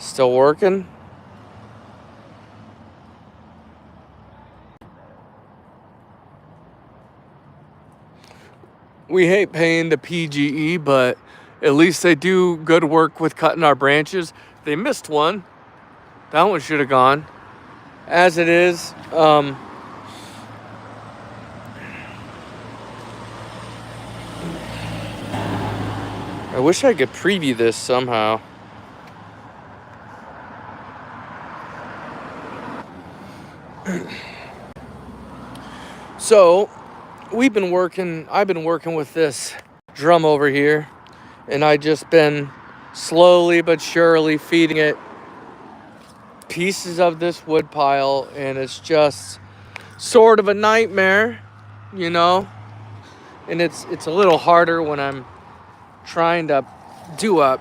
Still working? We hate paying the PGE, but at least they do good work with cutting our branches. They missed one. That one should have gone. As it is, I wish I could preview this somehow. So, I've been working with this drum over here, and I just been slowly but surely feeding it pieces of this wood pile, and it's just sort of a nightmare, you know? And it's a little harder when I'm trying to do a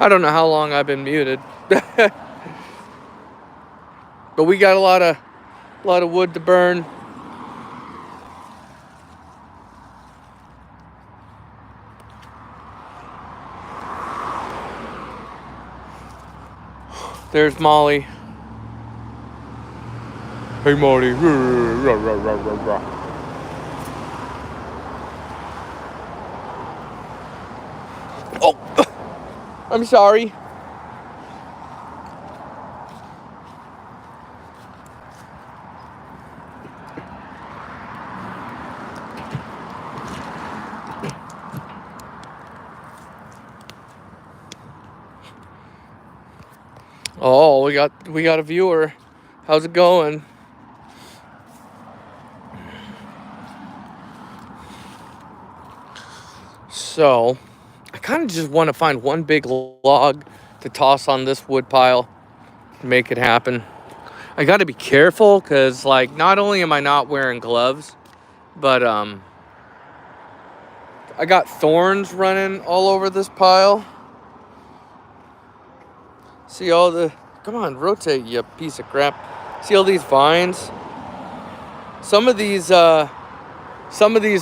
I don't know how long I've been muted. But we got a lot of wood to burn. There's Molly. Hey, Molly. Oh, I'm sorry. Oh, we got a viewer. How's it going? So, I kind of just want to find one big log to toss on this wood pile to make it happen. I got to be careful because, like, not only am I not wearing gloves, but I got thorns running all over this pile. See all the... Come on, rotate, you piece of crap. See all these vines? Some of these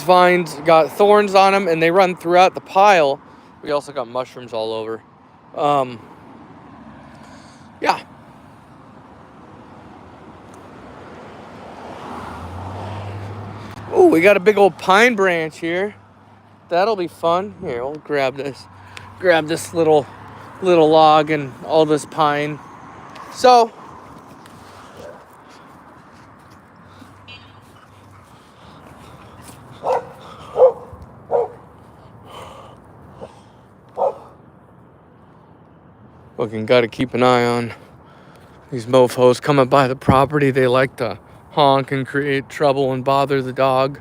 vines got thorns on them, and they run throughout the pile. We also got mushrooms all over. Yeah. Oh, we got a big old pine branch here. That'll be fun. Here, we'll grab this little log and all this pine. So, gotta keep an eye on these mofos coming by the property. They like to honk and create trouble and bother the dog.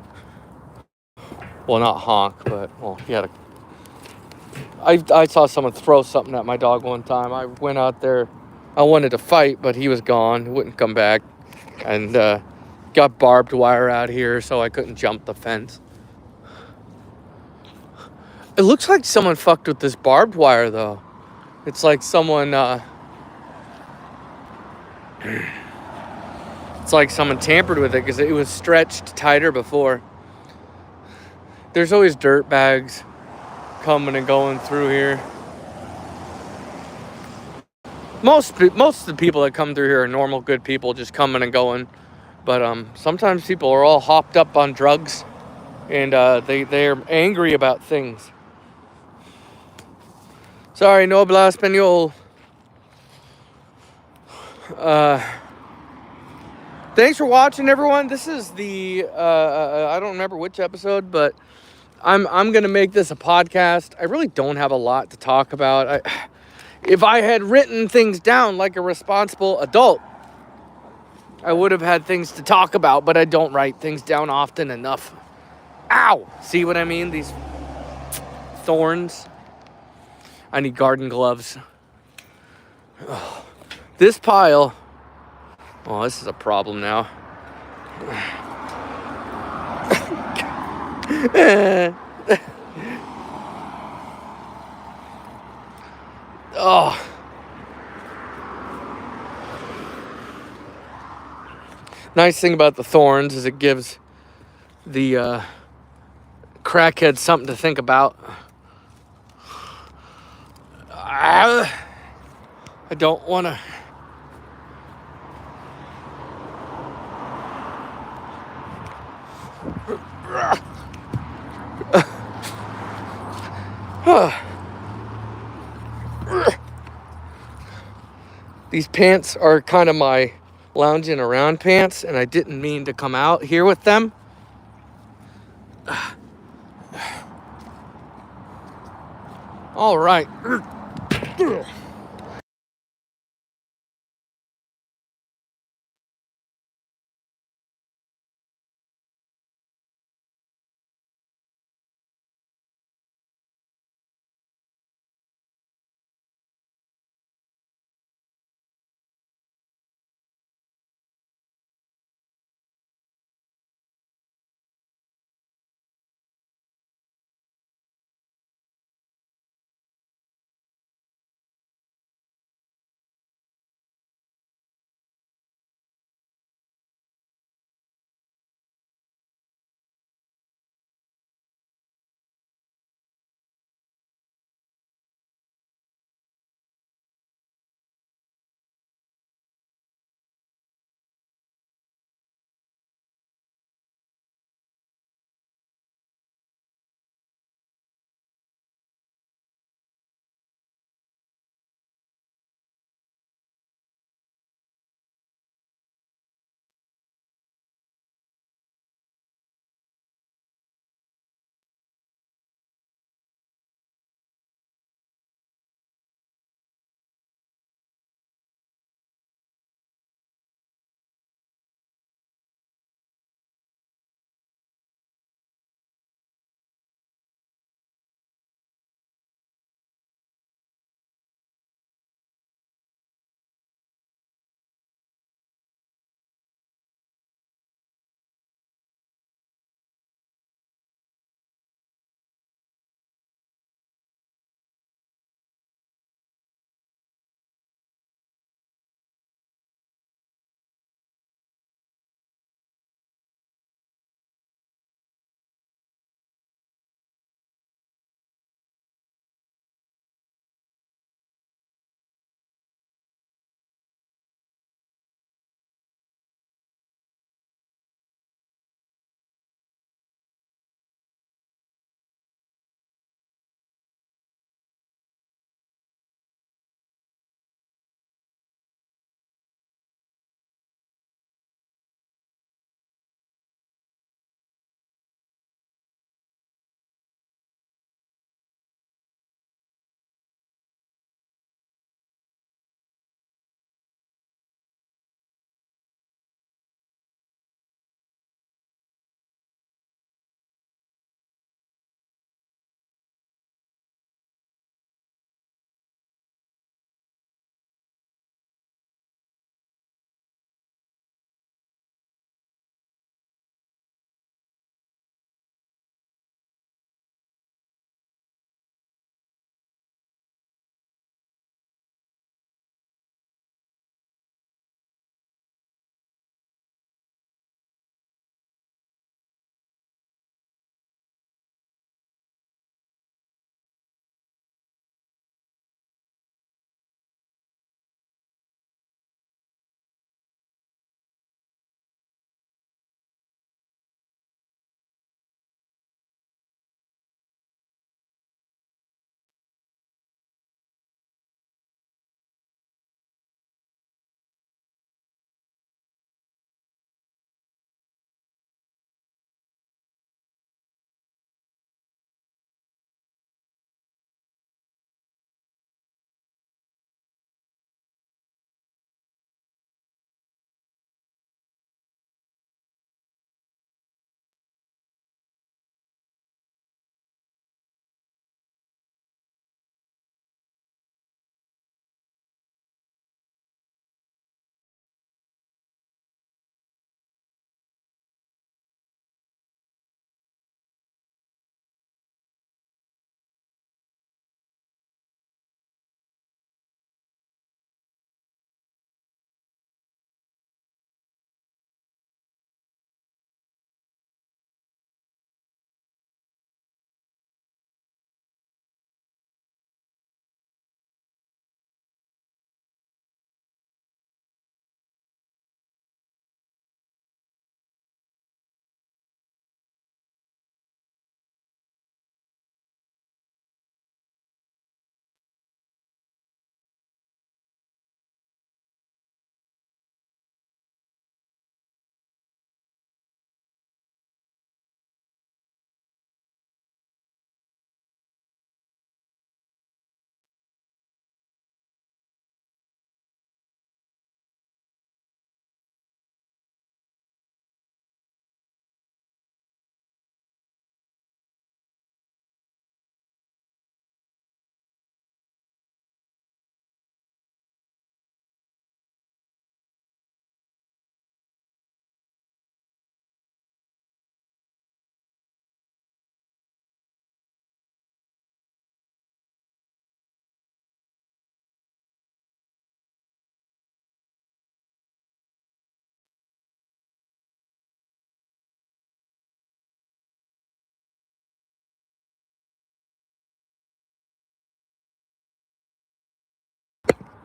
Well, not honk, but, well, he had a... I saw someone throw something at my dog one time. I went out there. I wanted to fight, but he was gone. He wouldn't come back. And got barbed wire out here, so I couldn't jump the fence. It looks like someone fucked with this barbed wire, though. It's like someone... it's like someone tampered with it because it was stretched tighter before. There's always dirt bags coming and going through here. Most of the people that come through here are normal, good people, just coming and going. But sometimes people are all hopped up on drugs, and they're angry about things. Sorry, no habla español. Thanks for watching, everyone. This is the I don't remember which episode, but I'm gonna make this a podcast. I really don't have a lot to talk about. If I had written things down like a responsible adult, I would have had things to talk about, but I don't write things down often enough. Ow! See what I mean? These thorns. I need garden gloves. This pile Oh, this is a problem now. Oh. Nice thing about the thorns is it gives the crackhead something to think about. I don't want to. These pants are kind of my lounging around pants, and I didn't mean to come out here with them. All right.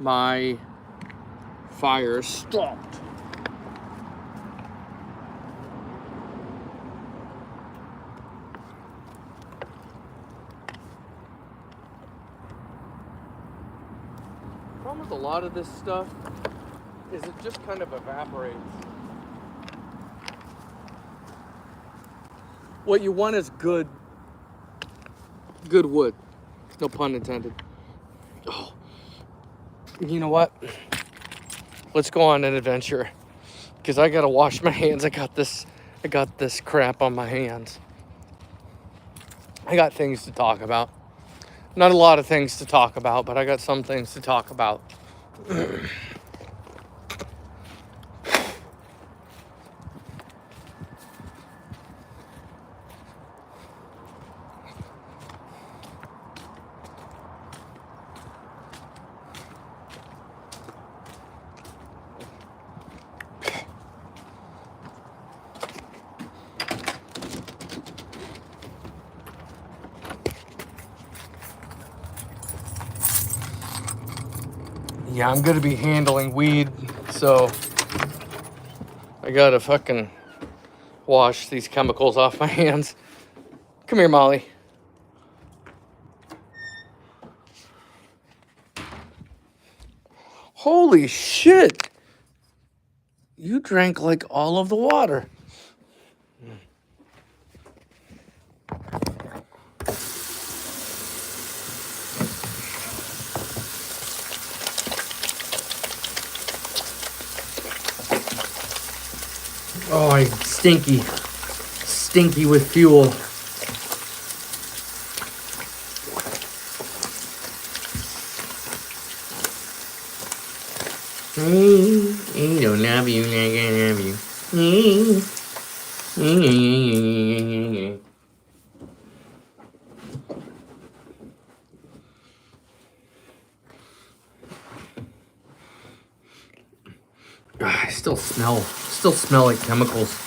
my fire stopped. The problem with a lot of this stuff is it just kind of evaporates. What you want is good wood. No pun intended. Oh. You know what? Let's go on an adventure. Because I gotta wash my hands. I got this crap on my hands. I got things to talk about. Not a lot of things to talk about, but I got some things to talk about. Yeah, I'm gonna be handling weed, so I gotta fucking wash these chemicals off my hands. Come here, Molly. Holy shit! You drank like all of the water. Oh, I'm stinky. Stinky with fuel. I don't love you like I love you. I still smell like chemicals.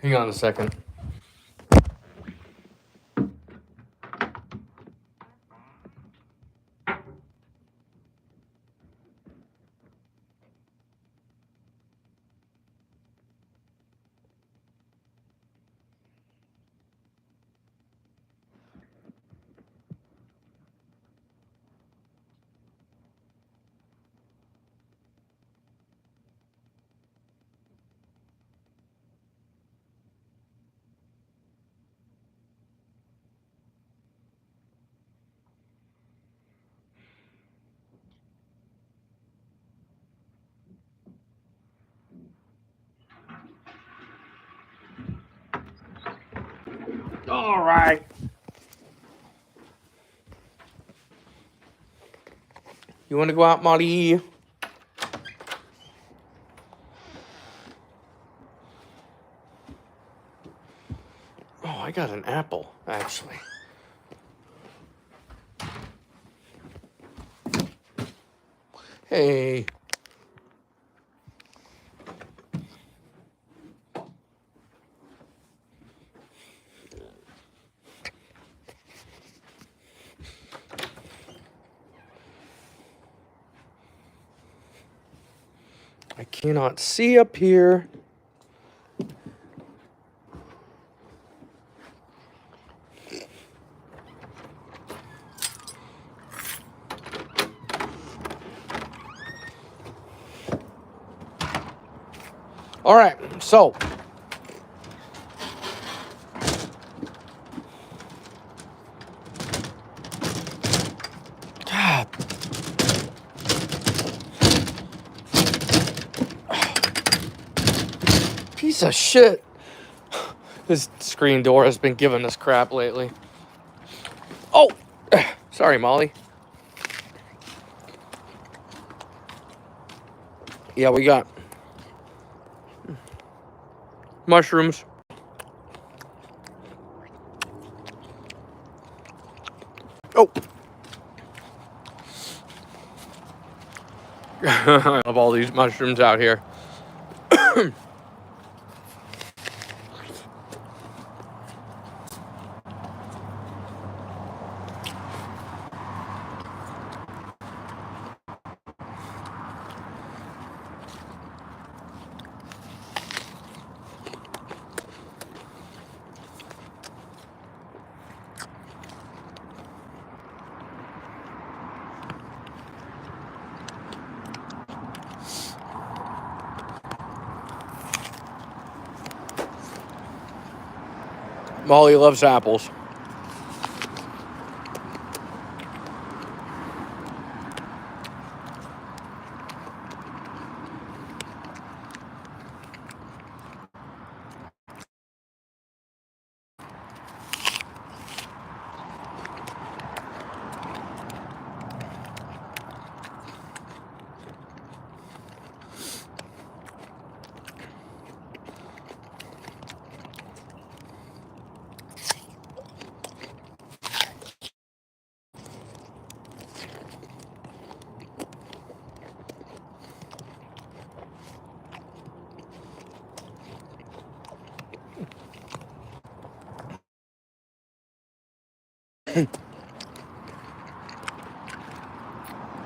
Hang on a second. All right. You want to go out, Molly? Oh, I got an apple, actually. Hey. I cannot see up here. All right, so God. Piece of shit. This screen door has been giving us crap lately. Oh, sorry, Molly. Yeah, we got mushrooms. Oh, I love all these mushrooms out here. Molly loves apples.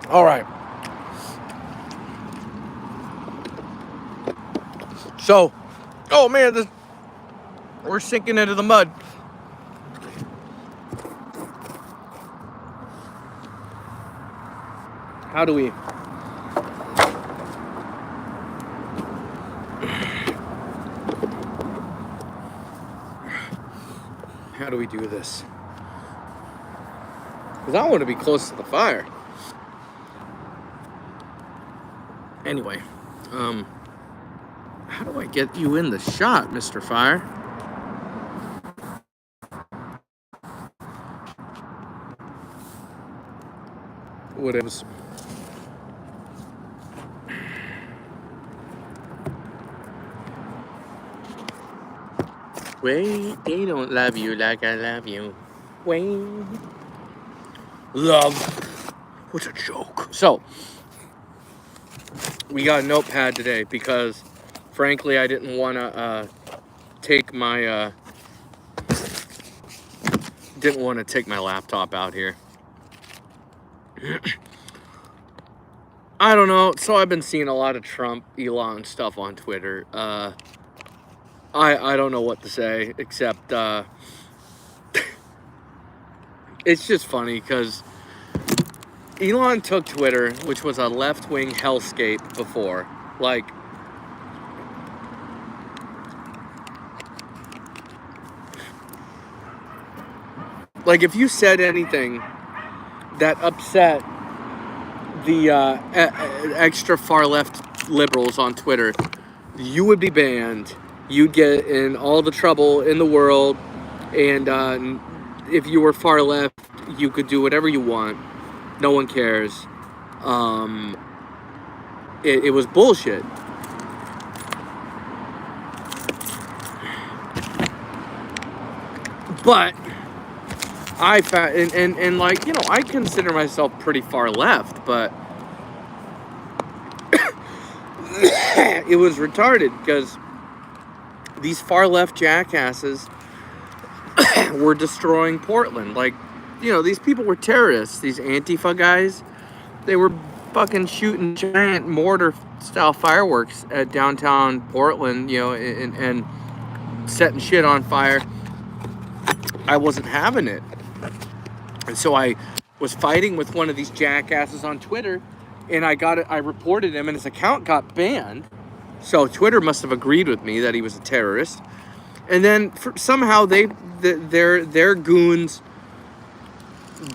All right. So, oh man, we're sinking into the mud. How do we? How do we do this? Because I want to be close to the fire. Anyway, how do I get you in the shot, Mr. Fire? Whatever. Wait, they don't love you like I love you. Wait. Love. What's a joke? So, we got a notepad today because, frankly, I didn't want to take my laptop out here. I don't know. So I've been seeing a lot of Trump, Elon stuff on Twitter. I don't know what to say except it's just funny because Elon took Twitter, which was a left-wing hellscape before, like if you said anything that upset the extra far left liberals on Twitter, you would be banned. You'd get in all the trouble in the world, and if you were far left, you could do whatever you want. No one cares. It was bullshit. But I found, and like, you know, I consider myself pretty far left, but it was retarded because these far left jackasses were destroying Portland. Like, you know, these people were terrorists, these Antifa guys. They were fucking shooting giant mortar style fireworks at downtown Portland, you know, and setting shit on fire. I wasn't having it. And so I was fighting with one of these jackasses on Twitter, and I reported him, and his account got banned. So Twitter must have agreed with me that he was a terrorist. And then somehow their goons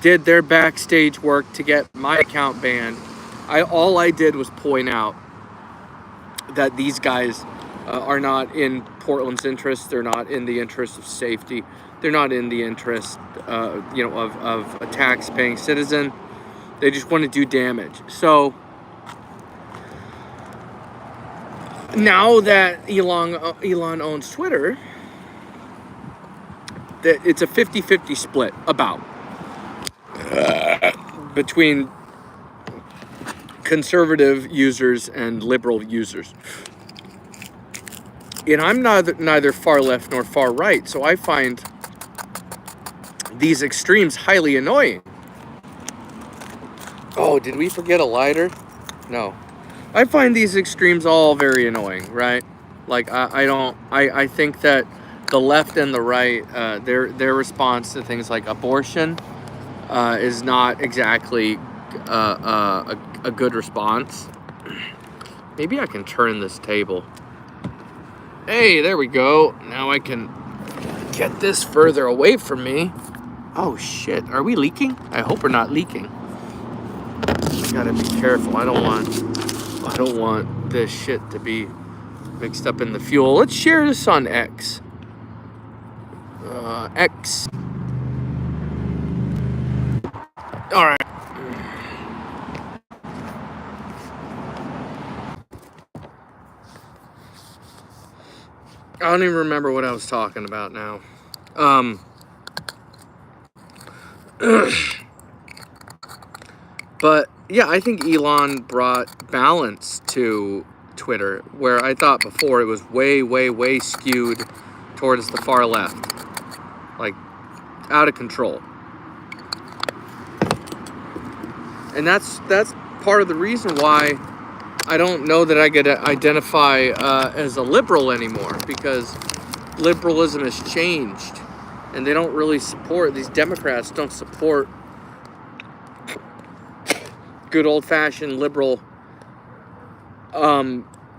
did their backstage work to get my account banned. All I did was point out that these guys are not in Portland's interest. They're not in the interest of safety. They're not in the interest, of a tax-paying citizen. They just want to do damage. So now that Elon owns Twitter, that it's a 50-50 split about between conservative users and liberal users. And I'm neither far left nor far right, so I find these extremes highly annoying. Oh, did we forget a lighter? No. I find these extremes all very annoying, right? Like, I think that the left and the right, their response to things like abortion is not exactly a good response. Maybe I can turn this table. Hey, there we go. Now I can get this further away from me. Oh shit, are we leaking? I hope we're not leaking. Gotta be careful. I don't want this shit to be mixed up in the fuel. Let's share this on X. X. All right. I don't even remember what I was talking about now. But yeah, I think Elon brought balance to Twitter, where I thought before it was way, way, way skewed towards the far left. Like, out of control. And that's part of the reason why I don't know that I could identify as a liberal anymore, because liberalism has changed, and they don't really support, these Democrats don't support good old-fashioned liberal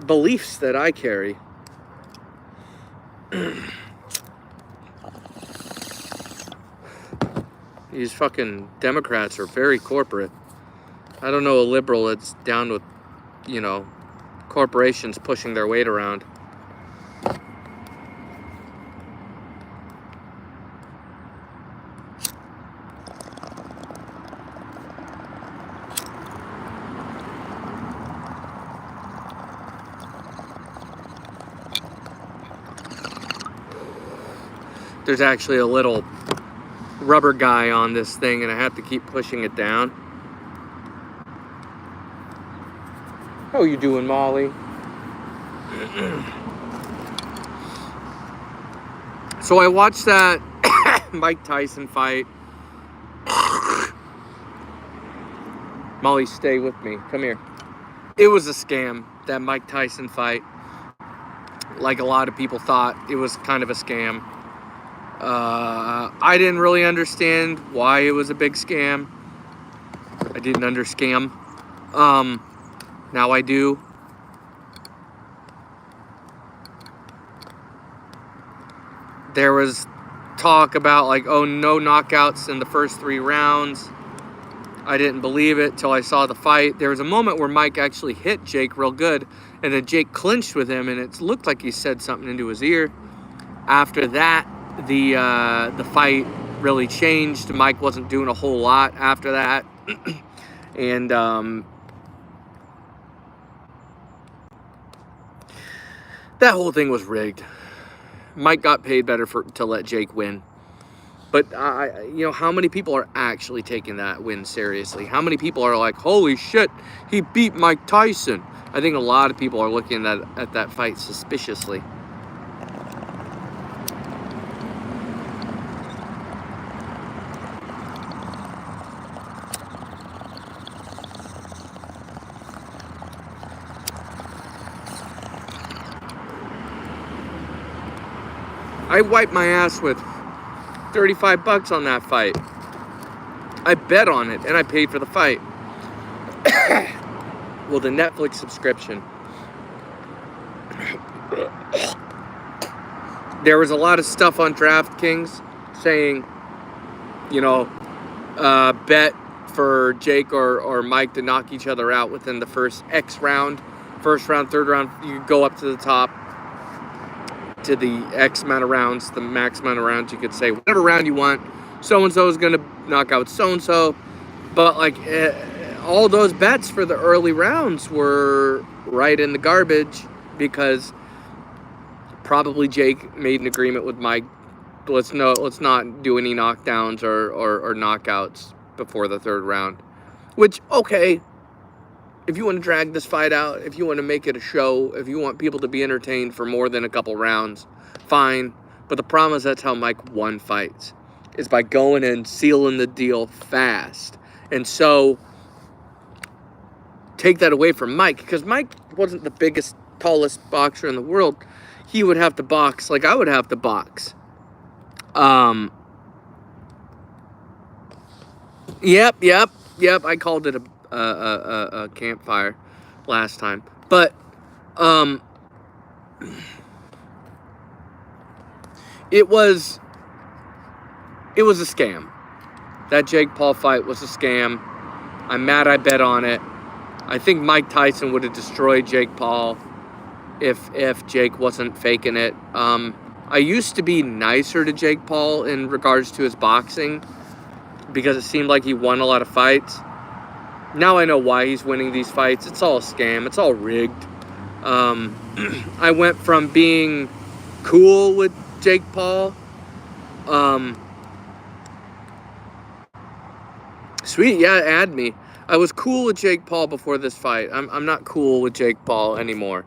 beliefs that I carry. These fucking Democrats are very corporate. I don't know a liberal that's down with, corporations pushing their weight around. There's actually a little rubber guy on this thing, and I have to keep pushing it down. How you doing, Molly? So I watched that Mike Tyson fight. Molly, stay with me. Come here. It was a scam, that Mike Tyson fight. Like a lot of people thought, it was kind of a scam. I didn't really understand why it was a big scam. I didn't underscam. Now I do. There was talk about like, oh, no knockouts in the first 3 rounds. I didn't believe it till I saw the fight. There was a moment where Mike actually hit Jake real good, and then Jake clinched with him, and it looked like he said something into his ear. After that, the fight really changed. Mike wasn't doing a whole lot after that. And that whole thing was rigged. Mike got paid better to let Jake win. But how many people are actually taking that win seriously? How many people are like, holy shit, he beat Mike Tyson? I think a lot of people are looking at that fight suspiciously. I wiped my ass with $35 on that fight. I bet on it, and I paid for the fight. Well, the Netflix subscription. There was a lot of stuff on DraftKings saying, bet for Jake or Mike to knock each other out within the first X round. First round, third round, you could go up to the top. To the X amount of rounds, the max amount of rounds, you could say whatever round you want. So-and-so is going to knock out so-and-so. But, all those bets for the early rounds were right in the garbage because probably Jake made an agreement with Mike. Let's not do any knockdowns or knockouts before the third round. Which, okay, If you want to drag this fight out, if you want to make it a show, if you want people to be entertained for more than a couple rounds, fine. But the problem is that's how Mike won fights, is by going and sealing the deal fast. And so take that away from Mike, because Mike wasn't the biggest, tallest boxer in the world. He would have to box like I would have to box. Yep. I called it a campfire last time, but it was a scam. That Jake Paul fight was a scam. I'm mad I bet on it. I think Mike Tyson would have destroyed Jake Paul if Jake wasn't faking it. I used to be nicer to Jake Paul in regards to his boxing because it seemed like he won a lot of fights. Now I know why he's winning these fights. It's all a scam. It's all rigged. I went from being cool with Jake Paul. Sweet, yeah, add me. I was cool with Jake Paul before this fight. I'm not cool with Jake Paul anymore.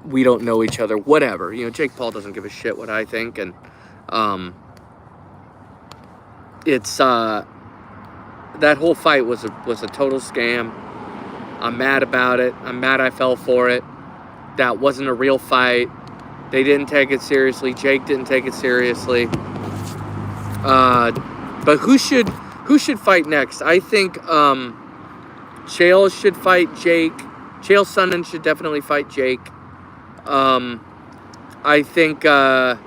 We don't know each other. Whatever. Jake Paul doesn't give a shit what I think, and it's that whole fight was a total scam. I'm mad about it. I'm mad I fell for it. That wasn't a real fight. They didn't take it seriously. Jake didn't take it seriously. But who should fight next? I think Chael should fight Jake. Chael Sonnen should definitely fight Jake. I think it's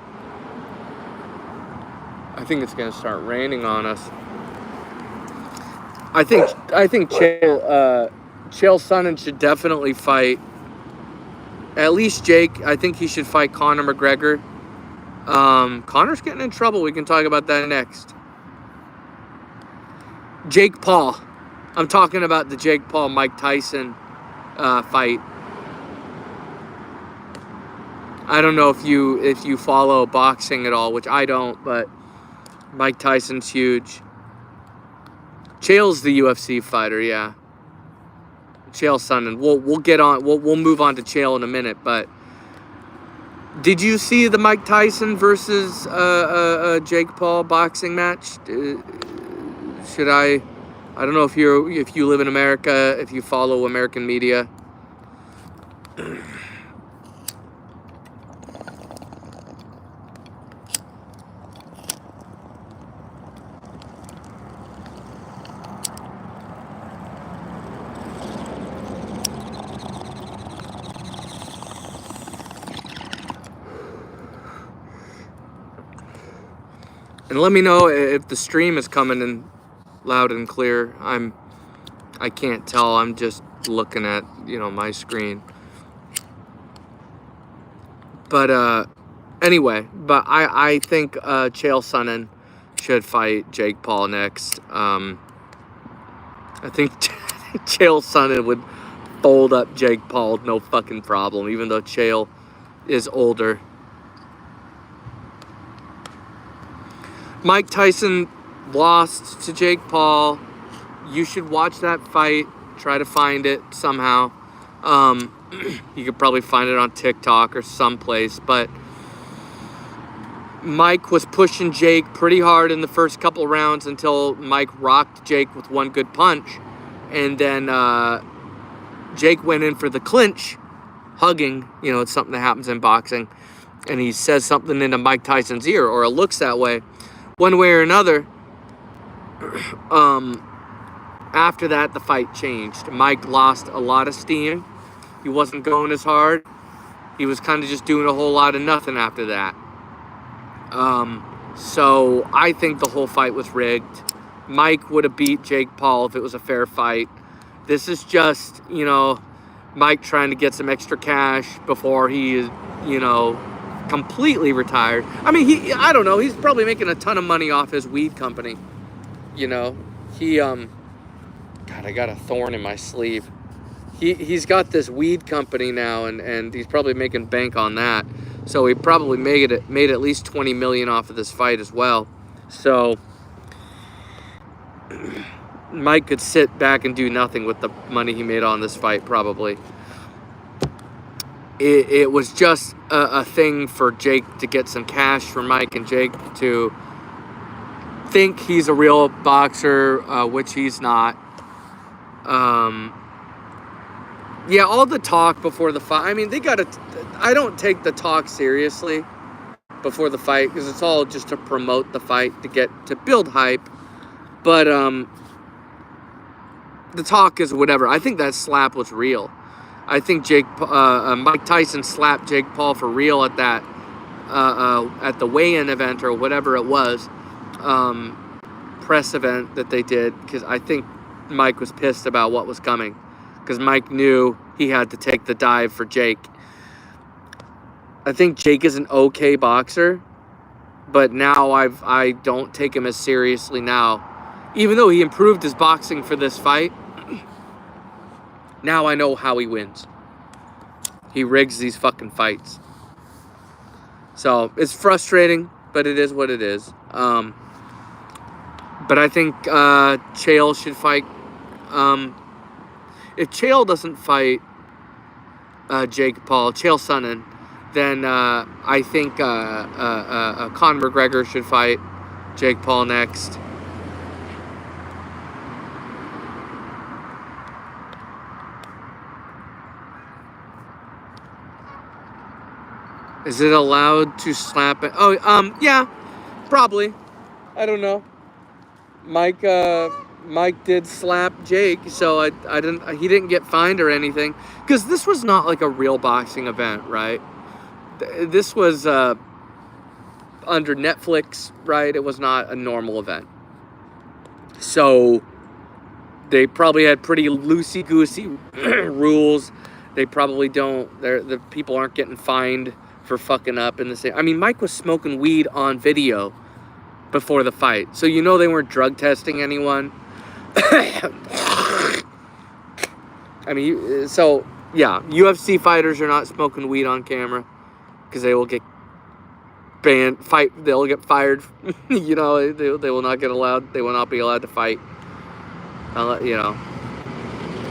gonna start raining on us. I think Chael Sonnen should definitely fight at least Jake. I think he should fight Conor McGregor. Conor's getting in trouble. We can talk about that next. Jake Paul. I'm talking about the Jake Paul Mike Tyson fight. I don't know if you follow boxing at all, which I don't, but Mike Tyson's huge. Chael's the UFC fighter, yeah. Chael Sonnen. We'll get on. We'll move on to Chael in a minute, but did you see the Mike Tyson versus Jake Paul boxing match? Should I don't know if you live in America, if you follow American media. And let me know if the stream is coming in loud and clear. I can't tell. I'm just looking at, my screen. But anyway, I think Chael Sonnen should fight Jake Paul next. I think Chael Sonnen would fold up Jake Paul, no fucking problem, even though Chael is older. Mike Tyson lost to Jake Paul. You should watch that fight. Try to find it somehow. You could probably find it on TikTok or someplace. But Mike was pushing Jake pretty hard in the first couple rounds until Mike rocked Jake with one good punch. And then Jake went in for the clinch, hugging. It's something that happens in boxing. And he says something into Mike Tyson's ear, or it looks that way. One way or another, after that, the fight changed. Mike lost a lot of steam. He wasn't going as hard. He was kind of just doing a whole lot of nothing after that. So I think the whole fight was rigged. Mike would have beat Jake Paul if it was a fair fight. This is just, Mike trying to get some extra cash before he, completely retired. I mean, I don't know. He's probably making a ton of money off his weed company. God, I got a thorn in my sleeve. He's got this weed company now, and he's probably making bank on that. So he probably made at least $20 million off of this fight as well. So Mike could sit back and do nothing with the money he made on this fight, probably. It was just a thing for Jake to get some cash for Mike, and Jake to think he's a real boxer, which he's not. Yeah, all the talk before the fight. I mean, I don't take the talk seriously before the fight, because it's all just to promote the fight, to build hype. But the talk is whatever. I think that slap was real. I think Mike Tyson slapped Jake Paul for real at that at the weigh-in event or whatever it was, press event that they did, because I think Mike was pissed about what was coming, because Mike knew he had to take the dive for Jake. I think Jake is an okay boxer, but now I don't take him as seriously now. Even though he improved his boxing for this fight, now I know how he wins. He rigs these fucking fights. So it's frustrating, but it is what it is. But I think Chael should fight. If Chael doesn't fight Jake Paul, Chael Sonnen, then I think Conor McGregor should fight Jake Paul next. Is it allowed to slap it? Oh, yeah, probably. I don't know. Mike did slap Jake, so he didn't get fined or anything, because this was not like a real boxing event, right? This was under Netflix, right? It was not a normal event. So they probably had pretty loosey-goosey rules. They probably don't. The people aren't getting fined for fucking up in the same. I mean, Mike was smoking weed on video before the fight, so you know they weren't drug testing anyone. I mean, so yeah, UFC fighters are not smoking weed on camera, because they will get banned. They'll get fired. You know, they will not get allowed. They will not be allowed to fight. You know.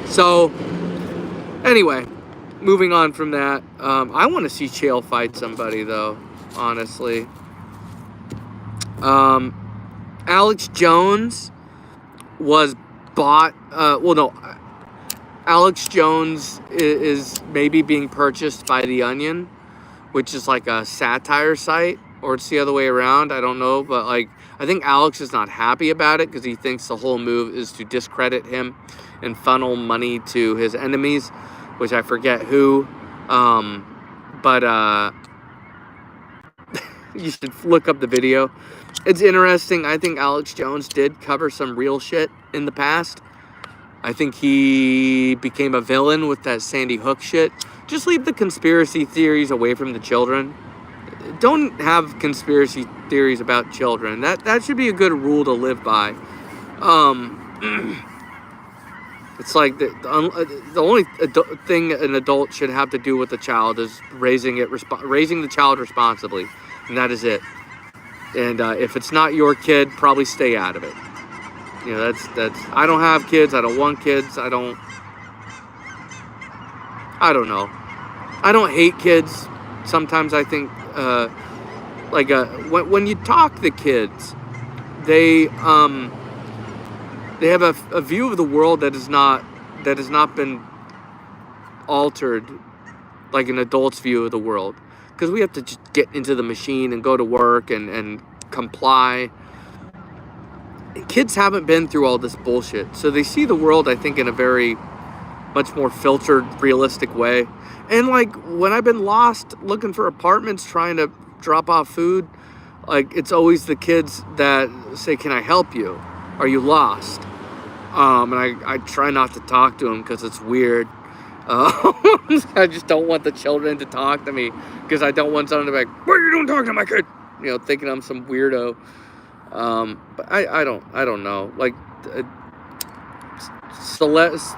So anyway, moving on from that, I want to see Chael fight somebody, though, honestly. Alex Jones was bought. Alex Jones is maybe being purchased by The Onion, which is like a satire site, or it's the other way around. I don't know, but like, I think Alex is not happy about it, because he thinks the whole move is to discredit him and funnel money to his enemies, which I forget who, but you should look up the video. It's interesting. I think Alex Jones did cover some real shit in the past. I think he became a villain with that Sandy Hook shit. Just leave the conspiracy theories away from the children. Don't have conspiracy theories about children. That should be a good rule to live by. It's like the only thing an adult should have to do with the child is raising the child responsibly, and that is it. And if it's not your kid, probably stay out of it. You know, that's. I don't have kids. I don't want kids. I don't know. I don't hate kids. Sometimes I think, when you talk to kids, they have a view of the world that has not been altered like an adult's view of the world, because we have to just get into the machine and go to work and comply. Kids haven't been through all this bullshit, so they see the world, I think, in a very much more filtered, realistic way. And like, when I've been lost looking for apartments, trying to drop off food, like, it's always the kids that say, "Can I help you? Are you lost?" And I try not to talk to them, because it's weird. I just don't want the children to talk to me, because I don't want someone to be like, "What are you doing talking to my kid?" You know, thinking I'm some weirdo. But I don't know. Like, Celeste,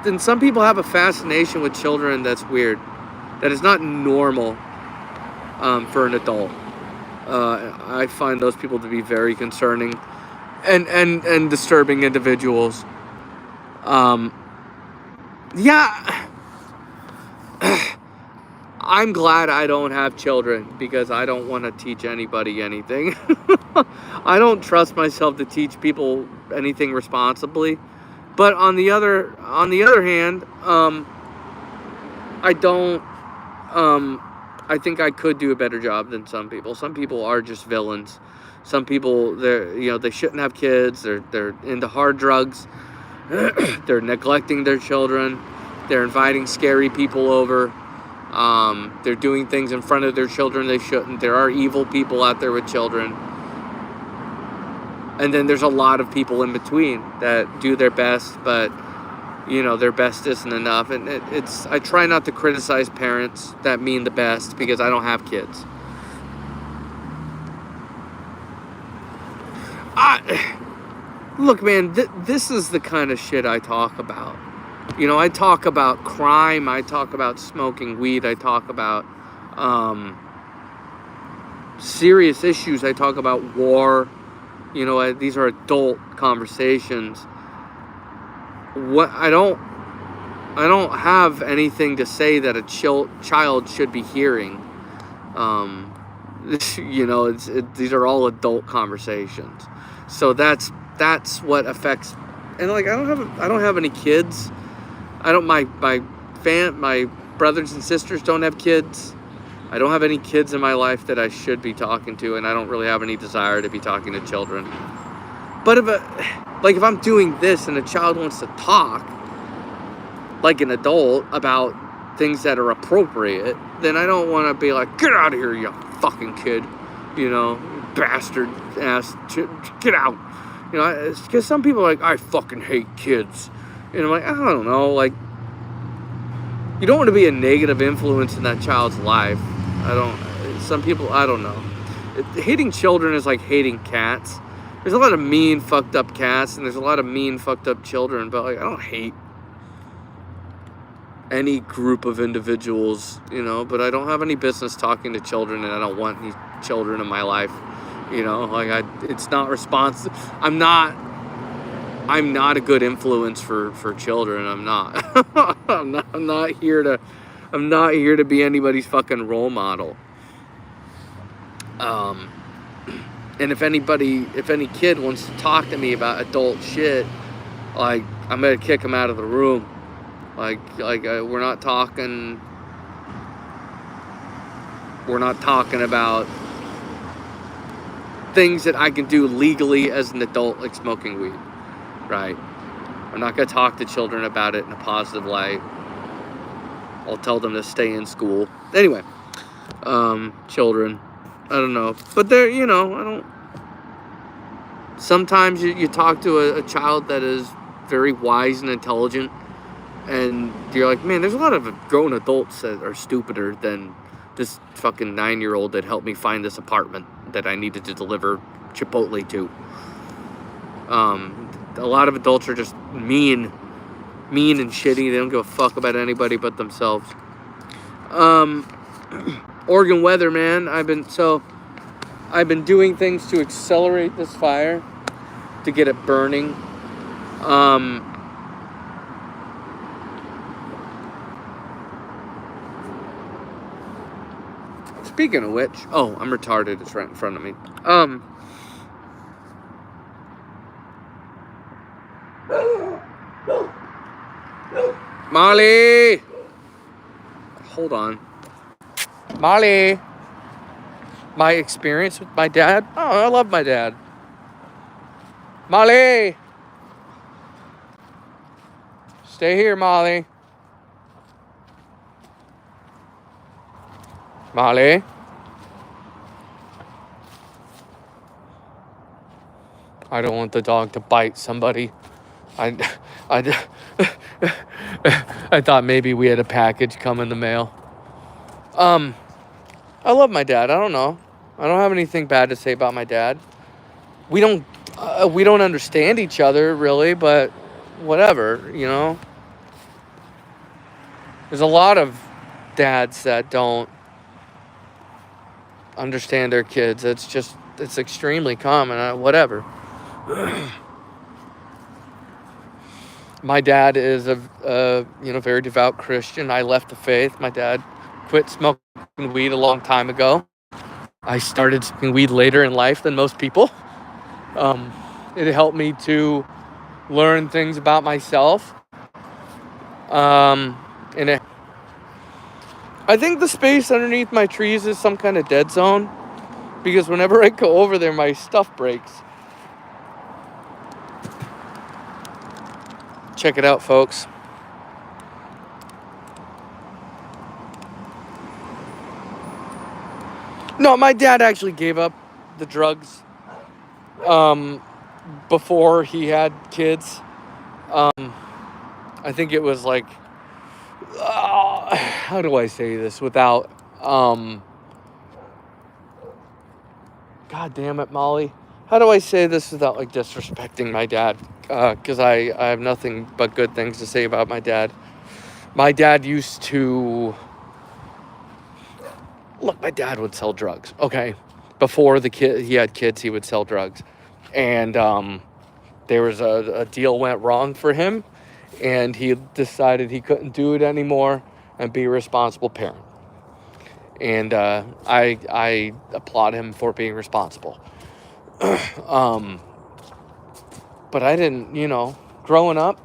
and some people have a fascination with children that's weird, that is not normal for an adult. I find those people to be very concerning. and disturbing individuals. Um, yeah, I'm glad I don't have children because I don't want to teach anybody anything. I don't trust myself to teach people anything responsibly. But on the other hand, I don't. I think I could do a better job than some people. Some people are just villains. Some people, they shouldn't have kids. They're into hard drugs. They're neglecting their children. They're inviting scary people over. They're doing things in front of their children they shouldn't. There are evil people out there with children. And then there's a lot of people in between that do their best, but their best isn't enough. And I try not to criticize parents that mean the best because I don't have kids. Look, man, this is the kind of shit I talk about. I talk about crime. I talk about smoking weed. I talk about serious issues. I talk about war. These are adult conversations. What I don't have anything to say that a child should be hearing. These are all adult conversations. So that's what affects. And I don't have any kids. My brothers and sisters don't have kids. I don't have any kids in my life that I should be talking to, and I don't really have any desire to be talking to children. But if I'm doing this and a child wants to talk like an adult about things that are appropriate, then I don't want to be like, get out of here, you fucking kid, bastard ass, get out. It's because some people are like, I fucking hate kids. And I'm like, I don't know, you don't want to be a negative influence in that child's life. Some people, I don't know. Hating children is like hating cats. There's a lot of mean, fucked up cats, and there's a lot of mean, fucked up children, but I don't hate any group of individuals, but I don't have any business talking to children, and I don't want any children in my life. It's not responsive. I'm not a good influence for children. I'm not. I'm not here to be anybody's fucking role model. And if any kid wants to talk to me about adult shit, I'm gonna kick him out of the room. We're not talking about things that I can do legally as an adult, like smoking weed, right? I'm not gonna talk to children about it in a positive light. I'll tell them to stay in school. Anyway, children, I don't know, but they're, I don't. Sometimes you talk to a child that is very wise and intelligent, and you're like, man, there's a lot of grown adults that are stupider than this fucking 9-year-old that helped me find this apartment that I needed to deliver Chipotle to. A lot of adults are just mean and shitty. They don't give a fuck about anybody but themselves. Oregon weather, man. I've been doing things to accelerate this fire, to get it burning. Speaking of which, I'm retarded. It's right in front of me. Molly! Hold on. Molly! My experience with my dad? Oh, I love my dad. Molly! Stay here, Molly. Molly? I don't want the dog to bite somebody. I thought maybe we had a package come in the mail. I love my dad. I don't know. I don't have anything bad to say about my dad. We don't understand each other really, but whatever, There's a lot of dads that don't understand their kids. It's extremely common. Whatever. My dad is a very devout Christian. I left the faith. My dad quit smoking weed a long time ago. I started smoking weed later in life than most people. It helped me to learn things about myself. And I think the space underneath my trees is some kind of dead zone, because whenever I go over there, my stuff breaks. Check it out, folks. No, my dad actually gave up the drugs before he had kids. I think it was like, how do I say this without, God damn it, Molly. How do I say this without like disrespecting my dad? Because I have nothing but good things to say about my dad. My dad used to... Look, my dad would sell drugs, okay? Before he had kids, he would sell drugs. And there was a deal went wrong for him, and he decided he couldn't do it anymore and be a responsible parent. And I applaud him for being responsible. But I didn't, growing up,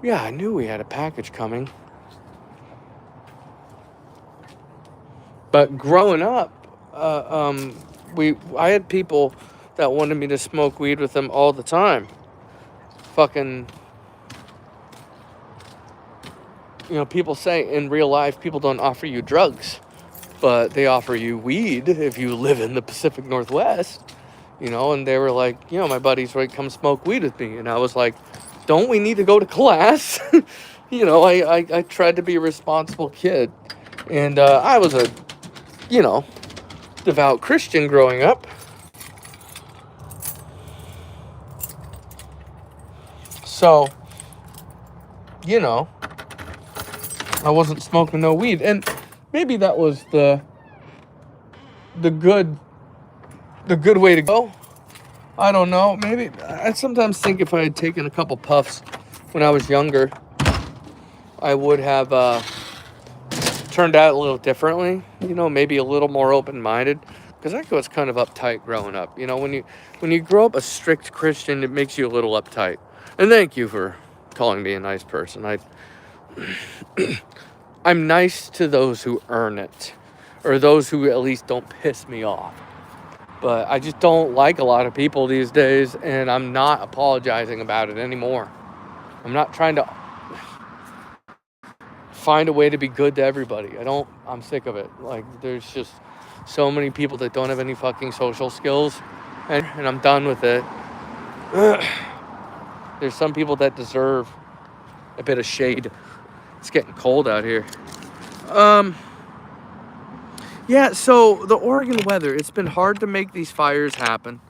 yeah, I knew we had a package coming. But growing up, I had people that wanted me to smoke weed with them all the time. Fucking, people say in real life, people don't offer you drugs, but they offer you weed if you live in the Pacific Northwest, and they were like, my buddies would come smoke weed with me. And I was like, don't we need to go to class? I tried to be a responsible kid. And I was a, devout Christian growing up. So, I wasn't smoking no weed. And maybe that was the good way to go. I don't know. Maybe I sometimes think if I had taken a couple puffs when I was younger, I would have turned out a little differently. Maybe a little more open-minded. Because I was kind of uptight growing up. When you grow up a strict Christian, it makes you a little uptight. And thank you for calling me a nice person. I'm nice to those who earn it, or those who at least don't piss me off. But I just don't like a lot of people these days, and I'm not apologizing about it anymore. I'm not trying to find a way to be good to everybody. I'm sick of it. Like, there's just so many people that don't have any fucking social skills, and I'm done with it. There's some people that deserve a bit of shade. It's getting cold out here. Yeah, so the Oregon weather, it's been hard to make these fires happen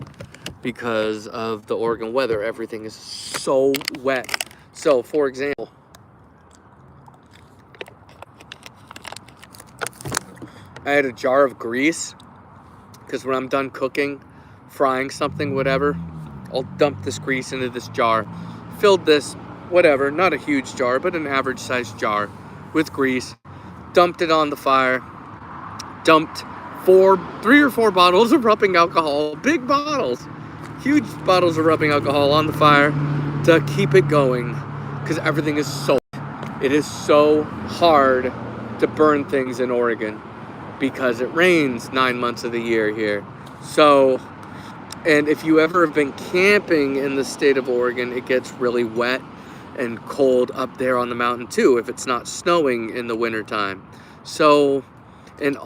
because of the Oregon weather. Everything is so wet. So, for example, I had a jar of grease because when I'm done cooking, frying something, whatever, I'll dump this grease into this jar. Filled this, whatever, not a huge jar, but an average sized jar with grease. Dumped it on the fire. Dumped 3 or 4 bottles of rubbing alcohol, big bottles, huge bottles of rubbing alcohol on the fire to keep it going, because everything is it is so hard to burn things in Oregon because it rains 9 months of the year here. So, and if you ever have been camping in the state of Oregon, it gets really wet and cold up there on the mountain too if it's not snowing in the wintertime. So, and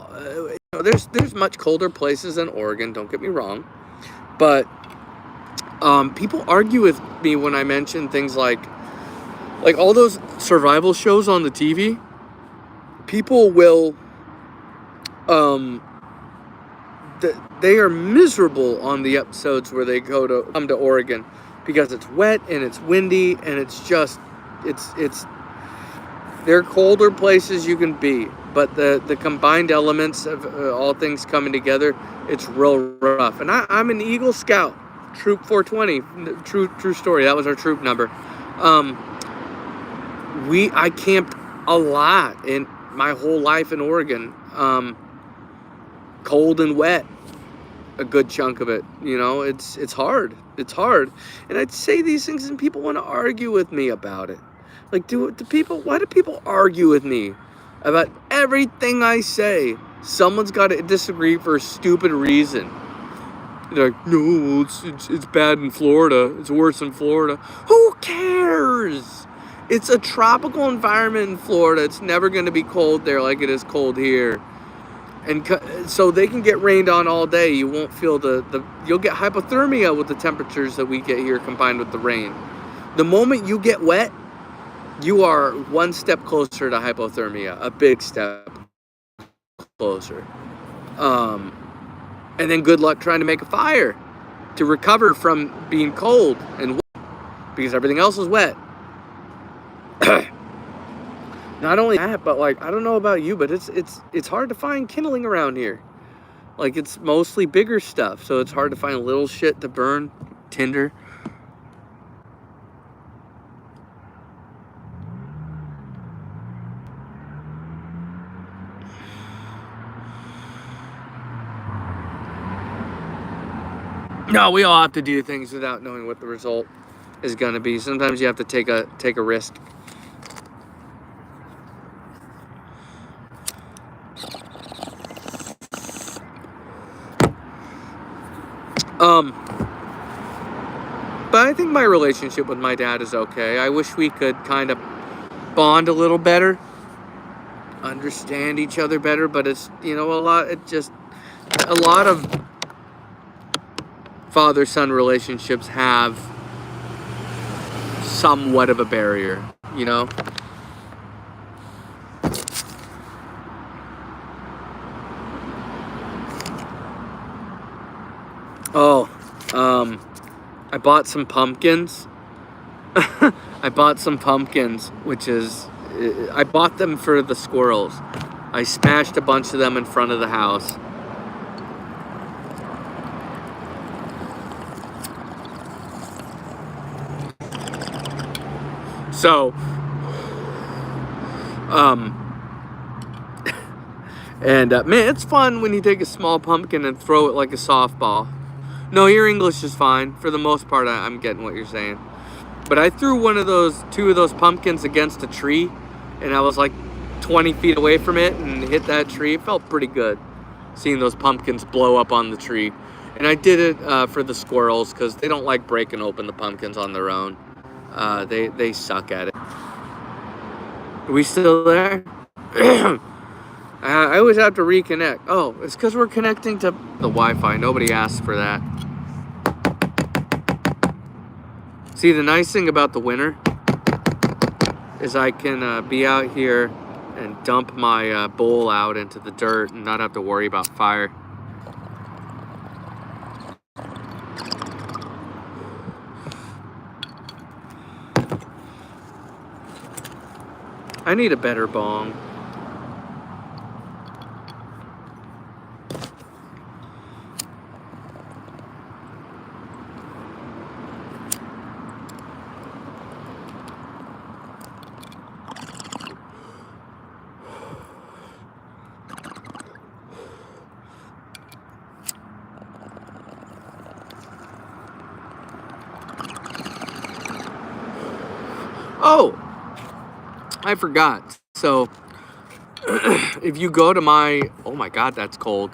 there's much colder places than Oregon, don't get me wrong, but people argue with me when I mention things like all those survival shows on the TV. People will they are miserable on the episodes where they come to Oregon because it's wet and it's windy and it's just it's There are colder places you can be, but the combined elements of all things coming together, it's real rough. And I'm an Eagle Scout, Troop 420, true story. That was our troop number. I camped a lot in my whole life in Oregon. Cold and wet, a good chunk of it. You know, it's hard. It's hard. And I'd say these things and people want to argue with me about it. Like, why do people argue with me about everything I say? Someone's got to disagree for a stupid reason. They're like, no, it's bad in Florida. It's worse in Florida. Who cares? It's a tropical environment in Florida. It's never going to be cold there like it is cold here. And so they can get rained on all day. You won't feel you'll get hypothermia with the temperatures that we get here combined with the rain. The moment you get wet, you are one step closer to hypothermia, a big step closer. And then good luck trying to make a fire to recover from being cold and wet, because everything else is wet. Not only that, but like, I don't know about you, but it's hard to find kindling around here. Like, it's mostly bigger stuff, so it's hard to find little shit to burn, tinder. No, we all have to do things without knowing what the result is going to be. Sometimes you have to take a risk. But I think my relationship with my dad is okay. I wish we could kind of bond a little better, understand each other better, but it's, you know, a lot of father-son relationships have somewhat of a barrier, you know? Oh, I bought some pumpkins. I bought some pumpkins, I bought them for the squirrels. I smashed a bunch of them in front of the house. So, and man, it's fun when you take a small pumpkin and throw it like a softball. No, your English is fine. For the most part, I'm getting what you're saying. But I threw two of those pumpkins against a tree, and I was like 20 feet away from it and hit that tree. It felt pretty good seeing those pumpkins blow up on the tree. And I did it for the squirrels because they don't like breaking open the pumpkins on their own. They suck at it. Are we still there? I always have to reconnect. Oh, it's because we're connecting to the Wi-Fi. Nobody asked for that. See, the nice thing about the winter is I can be out here and dump my bowl out into the dirt and not have to worry about fire. I need a better bong. Oh, I forgot. So, if you go to oh my God, that's cold.